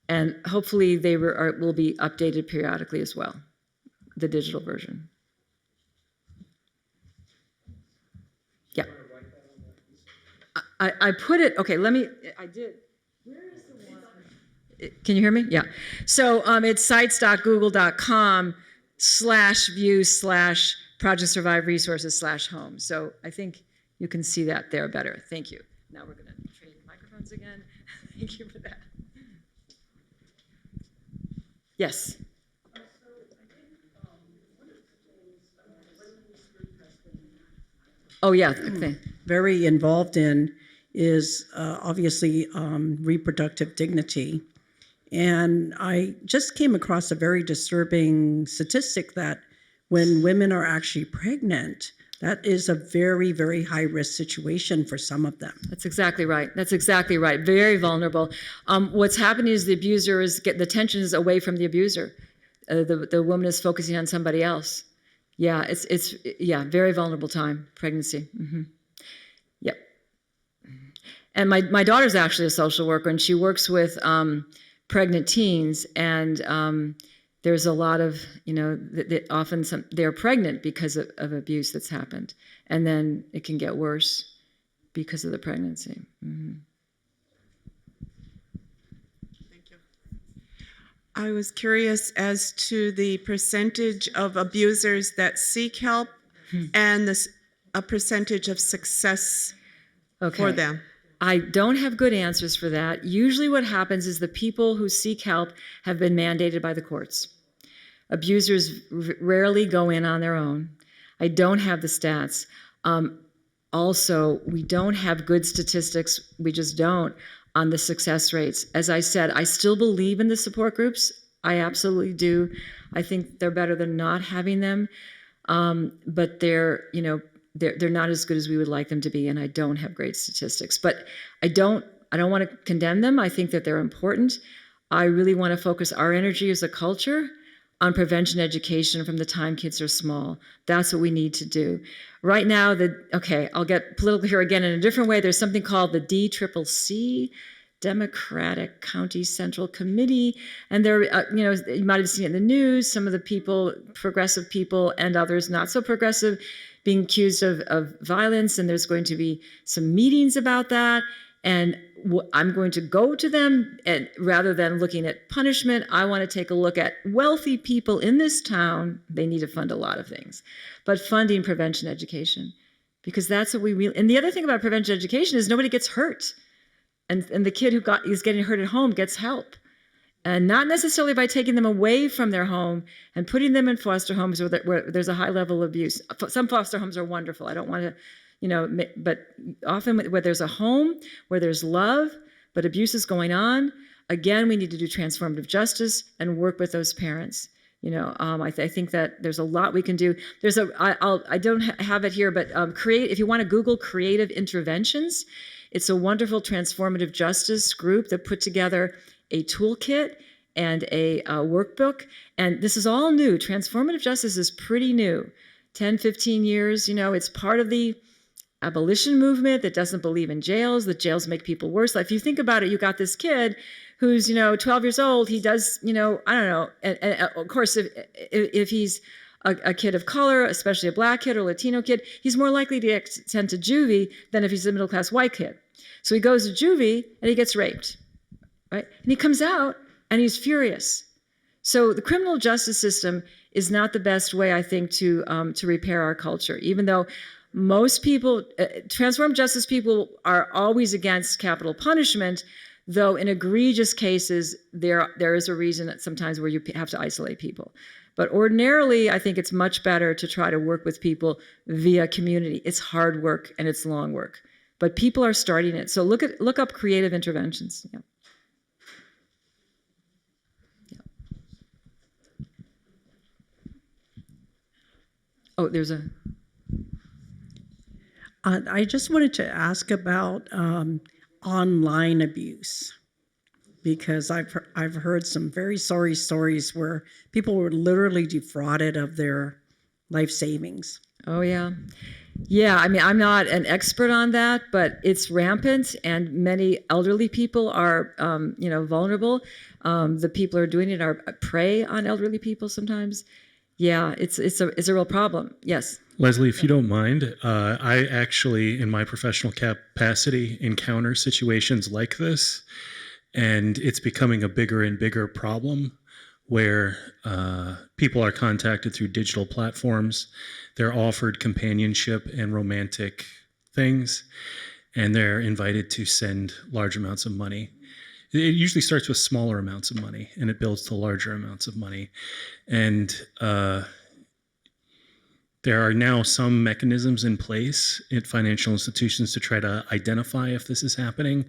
And hopefully they will be updated periodically as well, the digital version. Yeah. I put it, okay, I did. Where is the one? Can you hear me? Yeah. So it's sites.google.com /view / Project Survive Resources /home. So I think you can see that there better. Thank you. Now we're going to trade microphones again. Thank you for that. Yes. Oh, yeah. Okay. Very involved in is obviously reproductive dignity. And I just came across a very disturbing statistic that when women are actually pregnant, that is a very, very high-risk situation for some of them. That's exactly right. Very vulnerable. What's happening is the abuser the tension is away from the abuser. The woman is focusing on somebody else. Yeah, it's very vulnerable time, pregnancy. Mm-hmm. Yep. And my daughter's actually a social worker, and she works with pregnant teens, and there's a lot of, often they're pregnant because of abuse that's happened, and then it can get worse because of the pregnancy. Mm-hmm. Thank you. I was curious as to the percentage of abusers that seek help and a percentage of success for them. I don't have good answers for that. Usually what happens is the people who seek help have been mandated by the courts. Abusers rarely go in on their own. I don't have the stats. Also, we don't have good statistics. We just don't on the success rates. As I said, I still believe in the support groups. I absolutely do. I think they're better than not having them. But they're not as good as we would like them to be, and I don't have great statistics. But I don't want to condemn them. I think that they're important. I really want to focus our energy as a culture on prevention education from the time kids are small. That's what we need to do. Right now, I'll get political here again in a different way. There's something called the DCCC, Democratic County Central Committee, and there, you might have seen it in the news, some of the people, progressive people and others not so progressive, being accused of violence, and there's going to be some meetings about that, and I'm going to go to them, and rather than looking at punishment, I want to take a look at wealthy people in this town. They need to fund a lot of things, but funding prevention education, because that's what we really, and the other thing about prevention education is nobody gets hurt. and the kid is getting hurt at home gets help. And not necessarily by taking them away from their home and putting them in foster homes where there's a high level of abuse. Some foster homes are wonderful. I don't want to, but often where there's a home, where there's love, but abuse is going on, again, we need to do transformative justice and work with those parents. I think that there's a lot we can do. I don't have it here, but if you want to Google creative interventions, it's a wonderful transformative justice group that put together a toolkit and a workbook. And this is all new. Transformative justice is pretty new. 10, 15 years, it's part of the abolition movement that doesn't believe in jails, that jails make people worse. Like, if you think about it, you got this kid who's, 12 years old. He does, I don't know. And of course, if he's a kid of color, especially a black kid or Latino kid, he's more likely to get sent to juvie than if he's a middle-class white kid. So he goes to juvie and he gets raped. Right? And he comes out and he's furious. So the criminal justice system is not the best way, I think, to repair our culture, even though most people, transform justice people, are always against capital punishment, though in egregious cases, there is a reason that sometimes where you have to isolate people. But ordinarily, I think it's much better to try to work with people via community. It's hard work and it's long work, but people are starting it. So look up creative interventions. Yeah. Oh, there's a... I just wanted to ask about online abuse, because I've heard some very sorry stories where people were literally defrauded of their life savings. Oh, yeah. Yeah, I mean, I'm not an expert on that, but it's rampant, and many elderly people are, vulnerable. The people who are doing it are prey on elderly people sometimes. Yeah, it's a real problem. Yes. Leslie, if you don't mind, I actually, in my professional capacity, encounter situations like this, and it's becoming a bigger and bigger problem where people are contacted through digital platforms. They're offered companionship and romantic things, and they're invited to send large amounts of money. It usually starts with smaller amounts of money, and it builds to larger amounts of money. And there are now some mechanisms in place at financial institutions to try to identify if this is happening,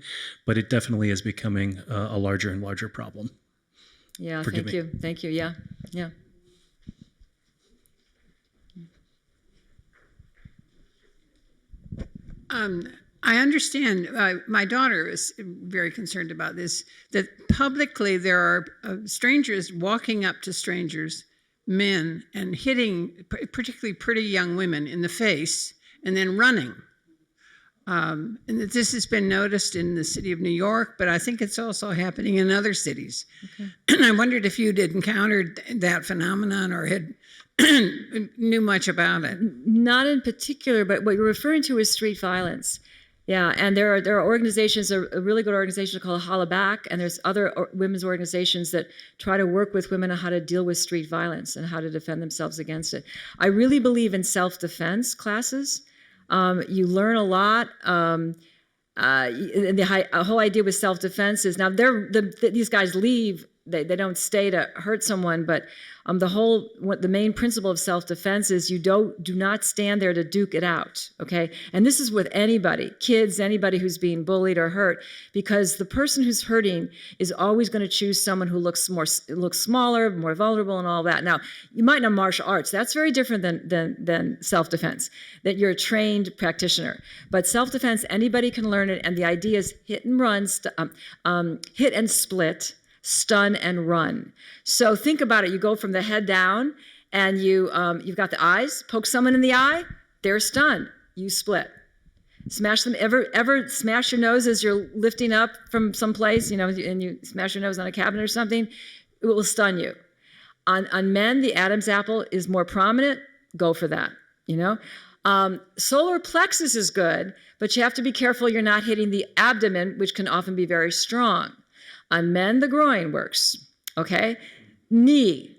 but it definitely is becoming a larger and larger problem. Yeah, Forgive thank me. you. Thank you. Yeah, yeah. I understand. My daughter is very concerned about this, that publicly there are strangers walking up to strangers, men, and hitting particularly pretty young women in the face and then running. And that this has been noticed in the city of New York, but I think it's also happening in other cities. Okay. And I wondered if you'd encountered that phenomenon or had knew much about it. Not in particular, but what you're referring to is street violence. Yeah, and there are organizations, a really good organization called Holla Back, and there's other women's organizations that try to work with women on how to deal with street violence and how to defend themselves against it. I really believe in self-defense classes. You learn a lot. The whole idea with self-defense is now these guys leave. They don't stay to hurt someone, but the main principle of self-defense is you do not stand there to duke it out, okay? And this is with anybody, kids, anybody who's being bullied or hurt, because the person who's hurting is always going to choose someone who looks smaller, more vulnerable, and all that. Now, you might know martial arts. That's very different than self-defense, that you're a trained practitioner. But self-defense, anybody can learn it, and the idea is hit and run, hit and split, stun and run. So think about it. You go from the head down, and you've got the eyes. Poke someone in the eye, they're stunned. You split. Smash them. Ever smash your nose as you're lifting up from someplace, and you smash your nose on a cabinet or something? It will stun you. On men, the Adam's apple is more prominent. Go for that. Solar plexus is good, but you have to be careful you're not hitting the abdomen, which can often be very strong. On men, the groin works, okay? Knee,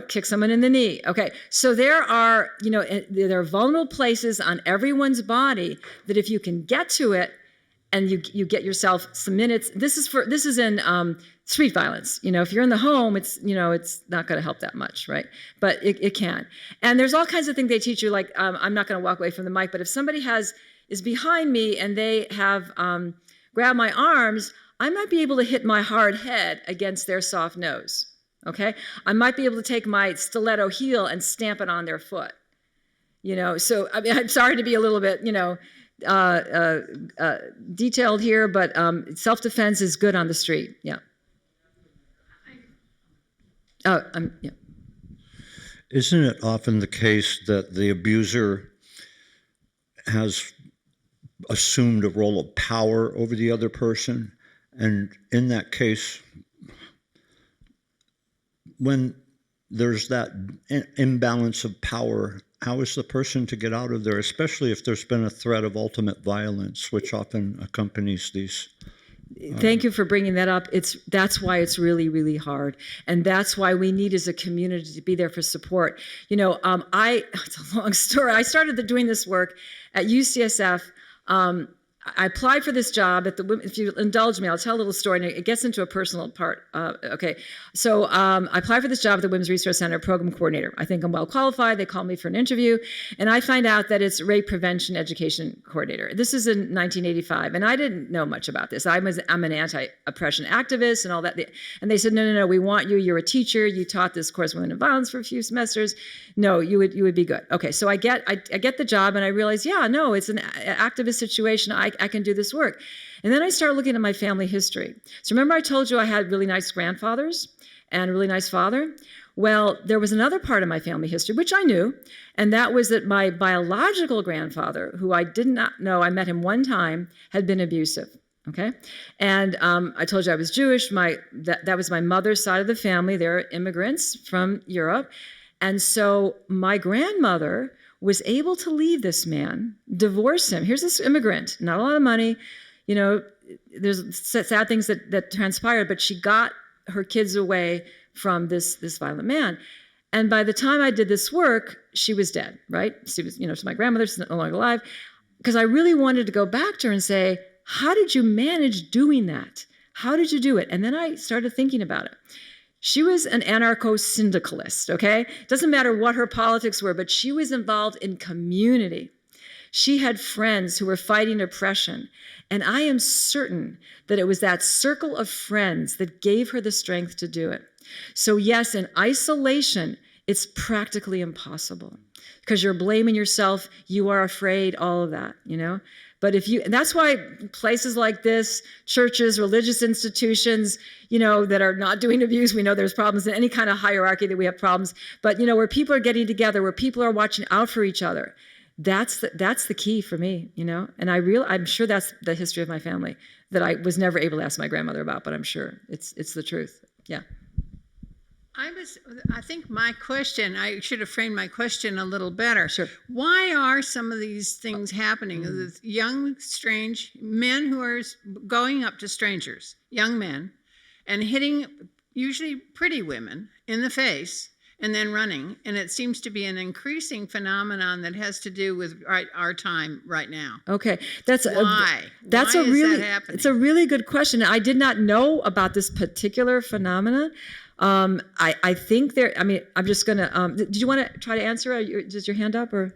kick someone in the knee. Okay, so there are vulnerable places on everyone's body that if you can get to it and you get yourself some minutes. This is in street violence. If you're in the home, it's not going to help that much, right? But it can. And there's all kinds of things they teach you, like I'm not going to walk away from the mic, but if somebody is behind me and they have grabbed my arms, I might be able to hit my hard head against their soft nose. Okay, I might be able to take my stiletto heel and stamp it on their foot. So I mean, I'm sorry to be a little bit, detailed here, but self-defense is good on the street. Yeah. Yeah. Isn't it often the case that the abuser has assumed a role of power over the other person? And in that case, when there's that imbalance of power, how is the person to get out of there, especially if there's been a threat of ultimate violence, which often accompanies these? Thank you for bringing that up. That's why it's really, really hard. And that's why we need as a community to be there for support. It's a long story. I started doing this work at UCSF. I applied for this job at if you indulge me, I'll tell a little story, and it gets into a personal part. Okay. So I applied for this job at the Women's Resource Center program coordinator. I think I'm well qualified. They call me for an interview, and I find out that it's rape prevention education coordinator. This is in 1985, and I didn't know much about this. I'm an anti-oppression activist and all that. And they said, no, we want you. You're a teacher. You taught this course, Women in Violence, for a few semesters. No, you would be good. Okay. So I get the job, and I realize, it's an activist situation. I can do this work. And then I started looking at my family history. So remember I told you I had really nice grandfathers and a really nice father? Well, there was another part of my family history, which I knew, and that was that my biological grandfather, who I did not know, I met him one time, had been abusive. Okay? And I told you I was Jewish. That was my mother's side of the family. They're immigrants from Europe. And so my grandmother was able to leave this man, divorce him. Here's this immigrant, not a lot of money. There's sad things that transpired, but she got her kids away from this violent man. And by the time I did this work, she was dead, right? She was, she's my grandmother, she's no longer alive. Because I really wanted to go back to her and say, how did you manage doing that? How did you do it? And then I started thinking about it. She was an anarcho-syndicalist, okay? Doesn't matter what her politics were, but she was involved in community. She had friends who were fighting oppression. And I am certain that it was that circle of friends that gave her the strength to do it. So yes, in isolation, it's practically impossible because you're blaming yourself, you are afraid, all of that, But and that's why places like this, churches, religious institutions, that are not doing abuse, we know there's problems in any kind of hierarchy that we have problems, but where people are getting together, where people are watching out for each other, that's the key for me, And I'm sure that's the history of my family that I was never able to ask my grandmother about, but I'm sure it's the truth. Yeah. I think I should have framed my question a little better. Sure. Why are some of these things happening? The young, strange men who are going up to strangers, young men, and hitting usually pretty women in the face and then running. And it seems to be an increasing phenomenon that has to do with our time right now. Okay. Why? That's Why is that happening? It's a really good question. I did not know about this particular phenomenon. I think I'm just going to, did you want to try to answer? Is your hand up or?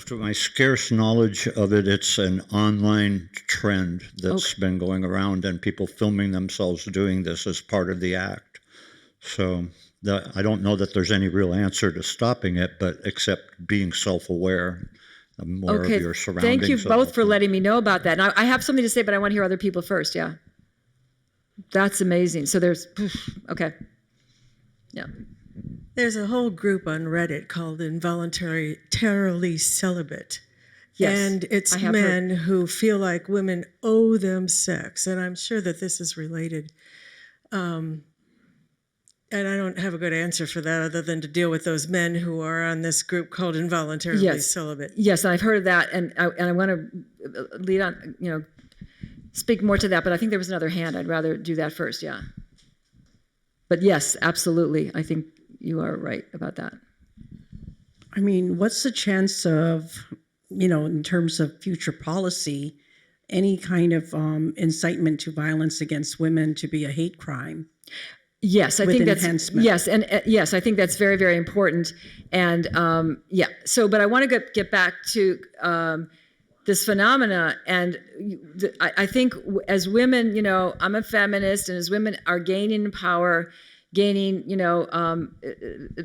To my scarce knowledge of it, it's an online trend that's been going around and people filming themselves doing this as part of the act. So I don't know that there's any real answer to stopping it, but except being self-aware. More of your surroundings. Thank you both for letting me know about that. And I have something to say, but I want to hear other people first. Yeah. That's amazing. So okay. Yeah. There's a whole group on Reddit called Involuntarily Celibate. Yes, and it's men who feel like women owe them sex. And I'm sure that this is related. And I don't have a good answer for that other than to deal with those men who are on this group called Involuntarily Celibate. Yes, I've heard of that, and I want to lead on, speak more to that, but I think there was another hand. I'd rather do that first, yeah. But yes, absolutely, I think you are right about that. I mean, what's the chance of, in terms of future policy, any kind of incitement to violence against women to be a hate crime? Yes, I With think that's enhancement. yes, and yes, I think that's very, very important. And yeah, so but I want to get back to this phenomena, and I think as women, I'm a feminist, and as women are gaining power, gaining,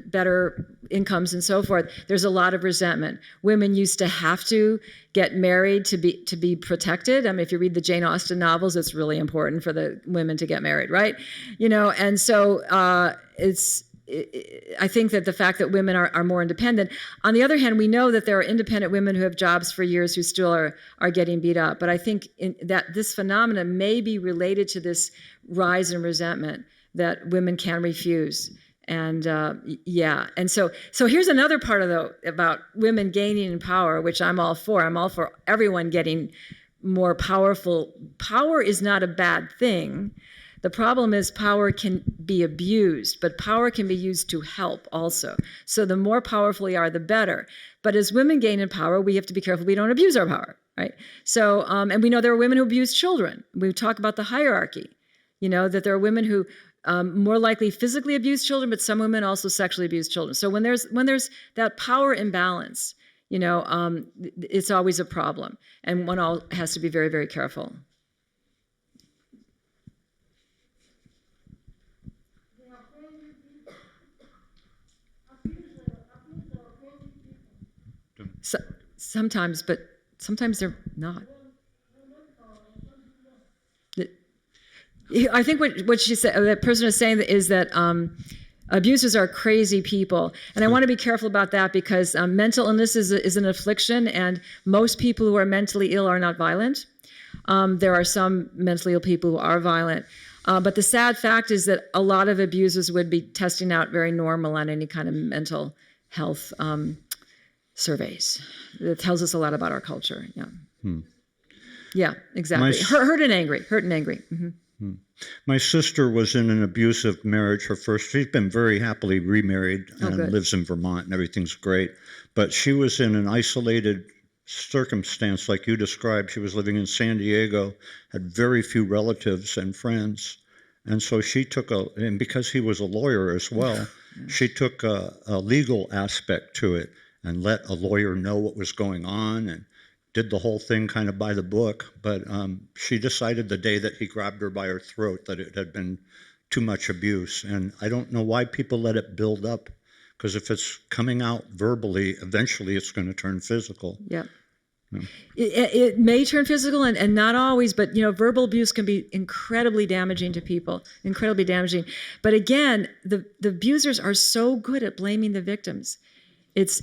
better incomes and so forth, there's a lot of resentment. Women used to have to get married to be protected. I mean, if you read the Jane Austen novels, it's really important for the women to get married, right? And so I think that the fact that women are more independent. On the other hand, we know that there are independent women who have jobs for years who still are getting beat up. But I think that this phenomenon may be related to this rise in resentment that women can refuse. And and so here's another part about women gaining in power, which I'm all for. I'm all for everyone getting more powerful. Power is not a bad thing. The problem is power can be abused, but power can be used to help also. So the more powerful we are, the better. But as women gain in power, we have to be careful we don't abuse our power, right? So, and we know there are women who abuse children. We talk about the hierarchy, that there are women who more likely physically abuse children, but some women also sexually abuse children. So when there's that power imbalance, it's always a problem, and one all has to be very, very careful. So, sometimes, but sometimes they're not. I think what she said, that person is saying is that abusers are crazy people, and I want to be careful about that because mental illness is an affliction, and most people who are mentally ill are not violent. There are some mentally ill people who are violent, but the sad fact is that a lot of abusers would be testing out very normal on any kind of mental health surveys. It tells us a lot about our culture. Yeah. Yeah, exactly. Hurt and angry. Mm-hmm. My sister was in an abusive marriage. She's been very happily remarried and lives in Vermont, and everything's great. But she was in an isolated circumstance like you described. She was living in San Diego, had very few relatives and friends. And so she took and because he was a lawyer as well, she took a legal aspect to it and let a lawyer know what was going on and did the whole thing kind of by the book. But she decided the day that he grabbed her by her throat that it had been too much abuse. And I don't know why people let it build up, because if it's coming out verbally, eventually it's going to turn physical. Yeah. It may turn physical and not always, but verbal abuse can be incredibly damaging to people, incredibly damaging. But again, the abusers are so good at blaming the victims. If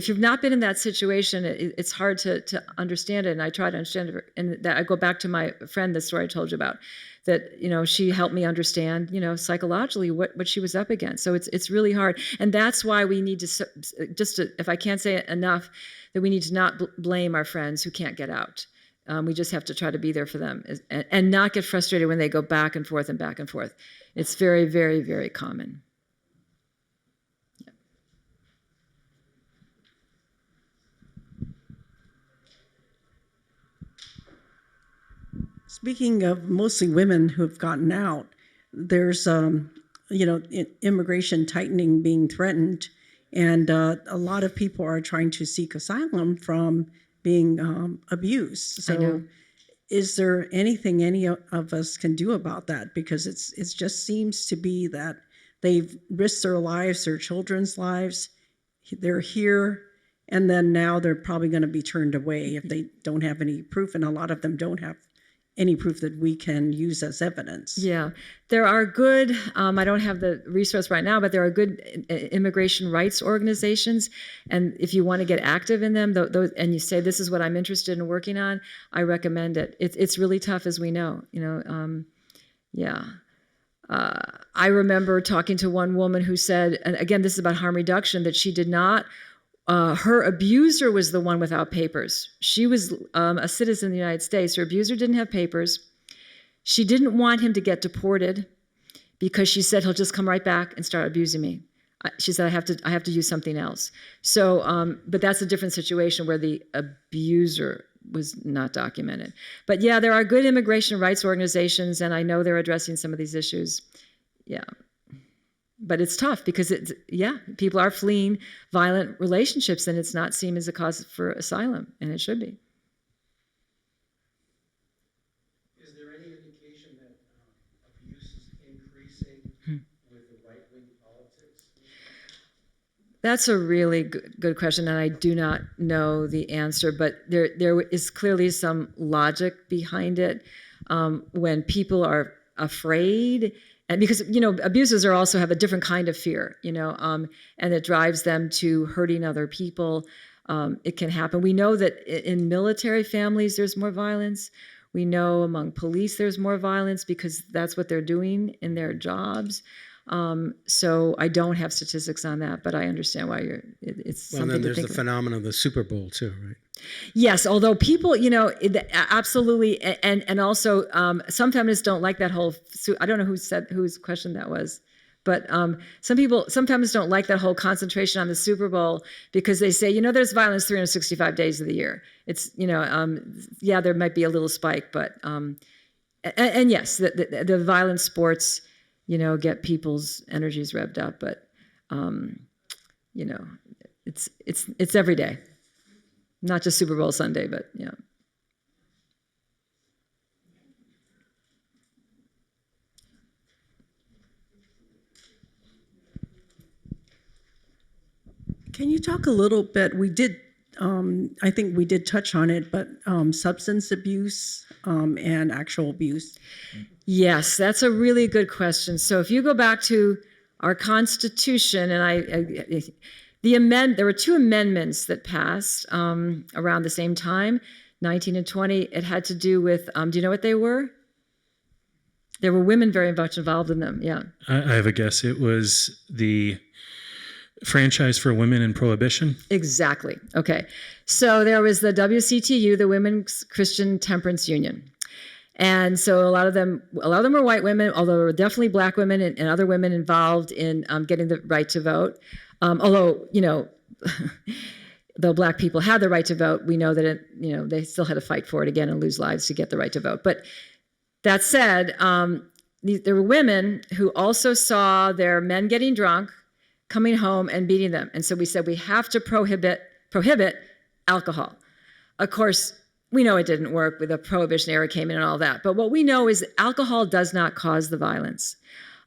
you've not been in that situation, it's hard to understand it. And I try to understand it. And that I go back to my friend, the story I told you about, that, she helped me understand, psychologically what she was up against. So it's really hard. And that's why we need to, if I can't say it enough, that we need to not blame our friends who can't get out. We just have to try to be there for them and not get frustrated when they go back and forth and back and forth. It's very, very, very common. Speaking of mostly women who have gotten out, there's, immigration tightening being threatened, and a lot of people are trying to seek asylum from being abused. So is there anything any of us can do about that? Because it just seems to be that they've risked their lives, their children's lives, they're here, and then now they're probably going to be turned away if they don't have any proof, and a lot of them don't have any proof that we can use as evidence. Yeah, there are good, I don't have the resource right now, but there are good immigration rights organizations. And if you want to get active in them, those, and you say, this is what I'm interested in working on, I recommend it. It's really tough, as we know, I remember talking to one woman who said, and again, this is about harm reduction, that she did not, her abuser was the one without papers. She was a citizen of the United States. Her abuser didn't have papers. She didn't want him to get deported because she said, he'll just come right back and start abusing me. She said, I have to use something else. So, but that's a different situation where the abuser was not documented. But yeah, there are good immigration rights organizations, and I know they're addressing some of these issues. Yeah. But it's tough because people are fleeing violent relationships, and it's not seen as a cause for asylum, and it should be. Is there any indication that abuse is increasing with the right-wing politics? That's a really good question, and I do not know the answer, but there is clearly some logic behind it. When people are afraid, and because, abusers also have a different kind of fear, and it drives them to hurting other people. It can happen. We know that in military families, there's more violence. We know among police, there's more violence because that's what they're doing in their jobs. So I don't have statistics on that, but I understand why it's something to think about. Well, then there's the phenomenon of the Super Bowl too, right? Yes, although people, absolutely, and also some feminists don't like that whole. I don't know whose question that was, but some feminists don't like that whole concentration on the Super Bowl because they say, there's violence 365 days of the year. It's, there might be a little spike, but and yes, the violent sports, get people's energies revved up, but it's every day. Not just Super Bowl Sunday, but yeah. Can you talk a little bit, we did, I think we did touch on it, but substance abuse and actual abuse? Yes, that's a really good question. So if you go back to our Constitution, and there were two amendments that passed around the same time, 19 and 20. It had to do with, do you know what they were? There were women very much involved in them, yeah. I have a guess. It was the Franchise for Women in Prohibition. Exactly. Okay. So there was the WCTU, the Women's Christian Temperance Union. And so a lot of them were white women, although there were definitely black women and other women involved in getting the right to vote. Although, though black people had the right to vote, we know that they still had to fight for it again and lose lives to get the right to vote. But that said, there were women who also saw their men getting drunk, coming home and beating them. And so we said we have to prohibit alcohol. Of course, we know it didn't work with the Prohibition era came in and all that. But what we know is alcohol does not cause the violence.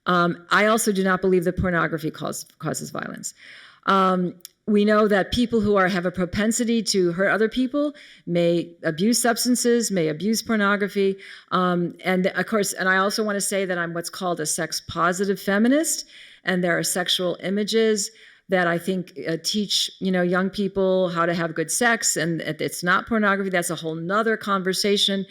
I also do not believe that pornography causes violence. We know that people who have a propensity to hurt other people may abuse substances, may abuse pornography. And of course, and I also want to say that I'm what's called a sex-positive feminist, and there are sexual images that I think teach, young people how to have good sex, and it's not pornography. That's a whole nother conversation.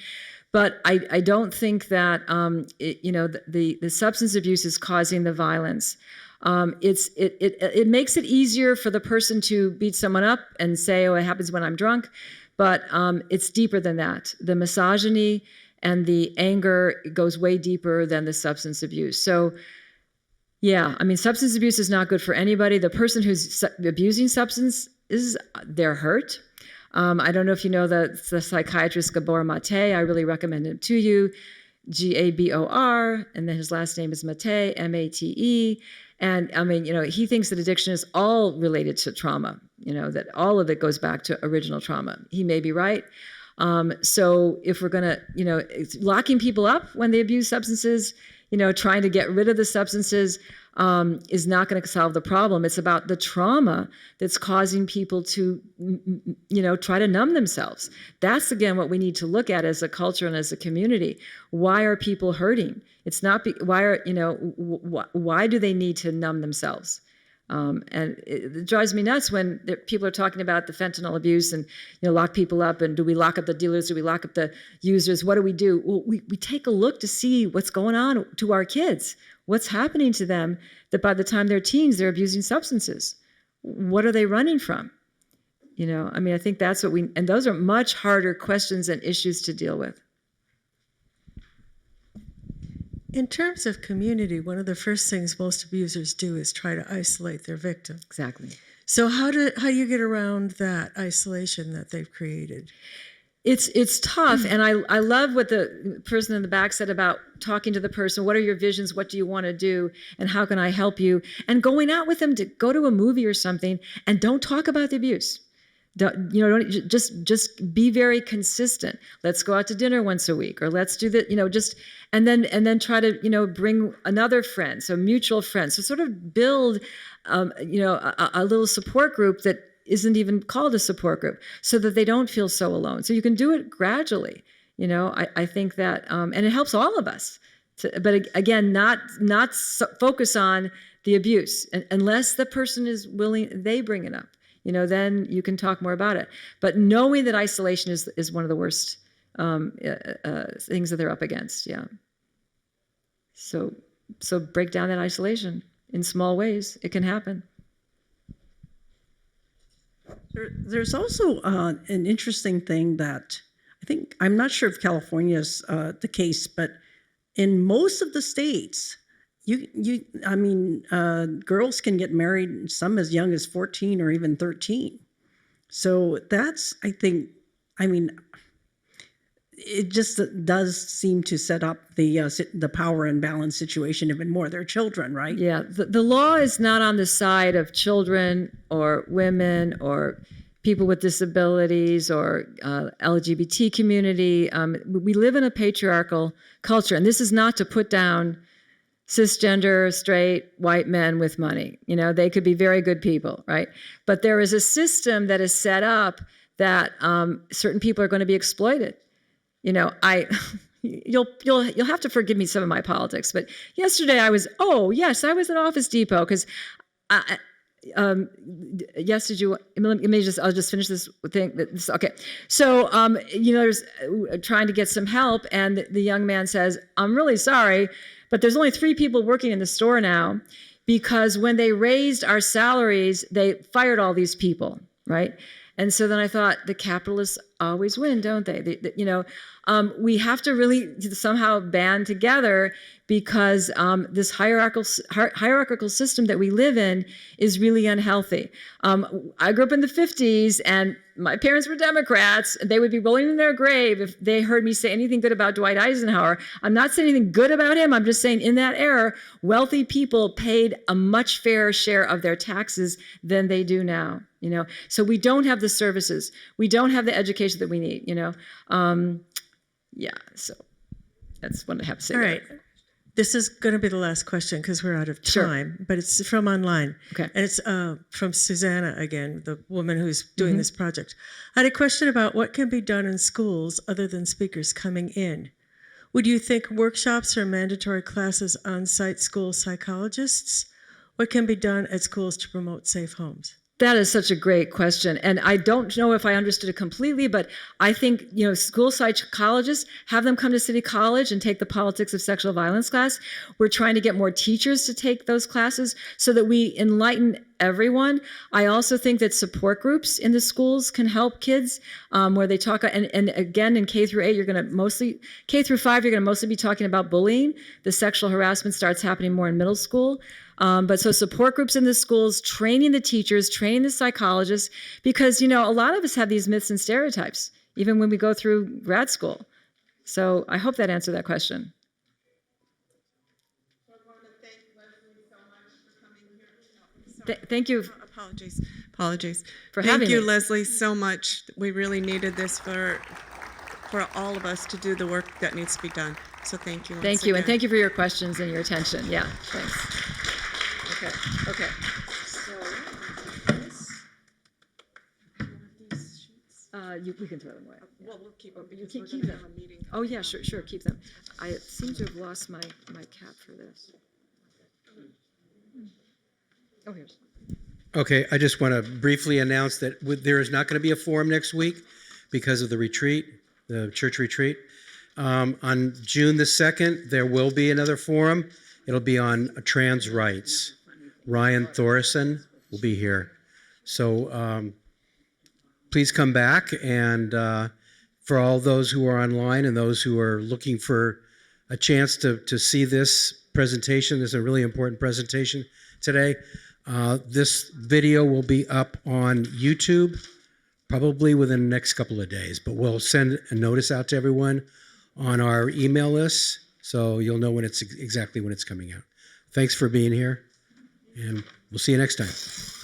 But I don't think that, the substance abuse is causing the violence. It makes it easier for the person to beat someone up and say, oh, it happens when I'm drunk. But it's deeper than that. The misogyny and the anger goes way deeper than the substance abuse. So, yeah, substance abuse is not good for anybody. The person who's abusing substances, they're hurt. I don't know if you know the psychiatrist Gabor Mate. I really recommend him to you. Gabor, and then his last name is Mate, Mate. And he thinks that addiction is all related to trauma, that all of it goes back to original trauma. He may be right. So if we're going to, locking people up when they abuse substances, trying to get rid of the substances is not going to solve the problem. It's about the trauma that's causing people to, try to numb themselves. That's, again, what we need to look at as a culture and as a community. Why are people hurting? It's not, why do they need to numb themselves? And it drives me nuts when people are talking about the fentanyl abuse and, lock people up, and do we lock up the dealers? Do we lock up the users? What do we do? Well, we take a look to see what's going on to our kids. What's happening to them that by the time they're teens, they're abusing substances? What are they running from? I think that's what and those are much harder questions and issues to deal with. In terms of community, one of the first things most abusers do is try to isolate their victim. Exactly. So how do you get around that isolation that they've created? It's tough, and I love what the person in the back said about talking to the person. What are your visions? What do you want to do? And how can I help you? And going out with them to go to a movie or something, and don't talk about the abuse. Don't just be very consistent. Let's go out to dinner once a week, or let's do that. And then try to bring another friend, so mutual friends. So sort of build a little support group that isn't even called a support group, so that they don't feel so alone. So you can do it gradually. I think that, and it helps all of us. But again, not focus on the abuse unless the person is willing. They bring it up. Then you can talk more about it. But knowing that isolation is one of the worst things that they're up against. Yeah. So break down that isolation in small ways. It can happen. There's also an interesting thing that I'm not sure if California is the case, but in most of the states, girls can get married, some as young as 14 or even 13. So that's, it just does seem to set up the power and balance situation even more. They're children, right? Yeah, the law is not on the side of children or women or people with disabilities or LGBT community. We live in a patriarchal culture, and this is not to put down cisgender, straight, white men with money. They could be very good people, right? But there is a system that is set up that certain people are going to be exploited. You'll have to forgive me some of my politics, but yesterday I was at Office Depot because yes, did you? I'll just finish this thing. Okay, so there's trying to get some help, and the young man says, "I'm really sorry, but there's only 3 people working in the store now because when they raised our salaries, they fired all these people, right?" And so then I thought, the capitalists always win, don't they? We have to really somehow band together because this hierarchical system that we live in is really unhealthy. I grew up in the 50s, and my parents were Democrats. They would be rolling in their grave if they heard me say anything good about Dwight Eisenhower. I'm not saying anything good about him. I'm just saying in that era, wealthy people paid a much fairer share of their taxes than they do now. So we don't have the services. We don't have the education that we need. So that's what I have to say. All right. This is going to be the last question because we're out of time, but it's from online. Okay. And it's from Susanna again, the woman who's doing this project. I had a question about what can be done in schools other than speakers coming in. Would you think workshops or mandatory classes on-site school psychologists? What can be done at schools to promote safe homes? That is such a great question. And I don't know if I understood it completely, but I think, school psychologists, have them come to City College and take the politics of sexual violence class. We're trying to get more teachers to take those classes so that we enlighten everyone. I also think that support groups in the schools can help kids where they talk, and again, in K through 8, K through 5, you're going to mostly be talking about bullying. The sexual harassment starts happening more in middle school. But so support groups in the schools, training the teachers, training the psychologists, because, a lot of us have these myths and stereotypes, even when we go through grad school. So I hope that answered that question. I want to thank Leslie so much for coming here. Thank you. Apologies. For having Thank you, me. Leslie, so much. We really needed this for all of us to do the work that needs to be done. So thank you. Thank you, and thank you for your questions and your attention. Yeah, thanks. Okay. So, we can throw them away. Well, we'll keep them. You keep them. Oh yeah, sure, keep them. I seem to have lost my cap for this. Oh, here's. Okay, I just want to briefly announce that there is not going to be a forum next week because of the retreat, the church retreat. On June the 2nd, there will be another forum. It'll be on trans rights. Ryan Thorson will be here. So please come back. And for all those who are online and those who are looking for a chance to see this presentation. This is a really important presentation today. This video will be up on YouTube probably within the next couple of days, but we'll send a notice out to everyone on our email list so you'll know when it's exactly when it's coming out. Thanks for being here, and we'll see you next time.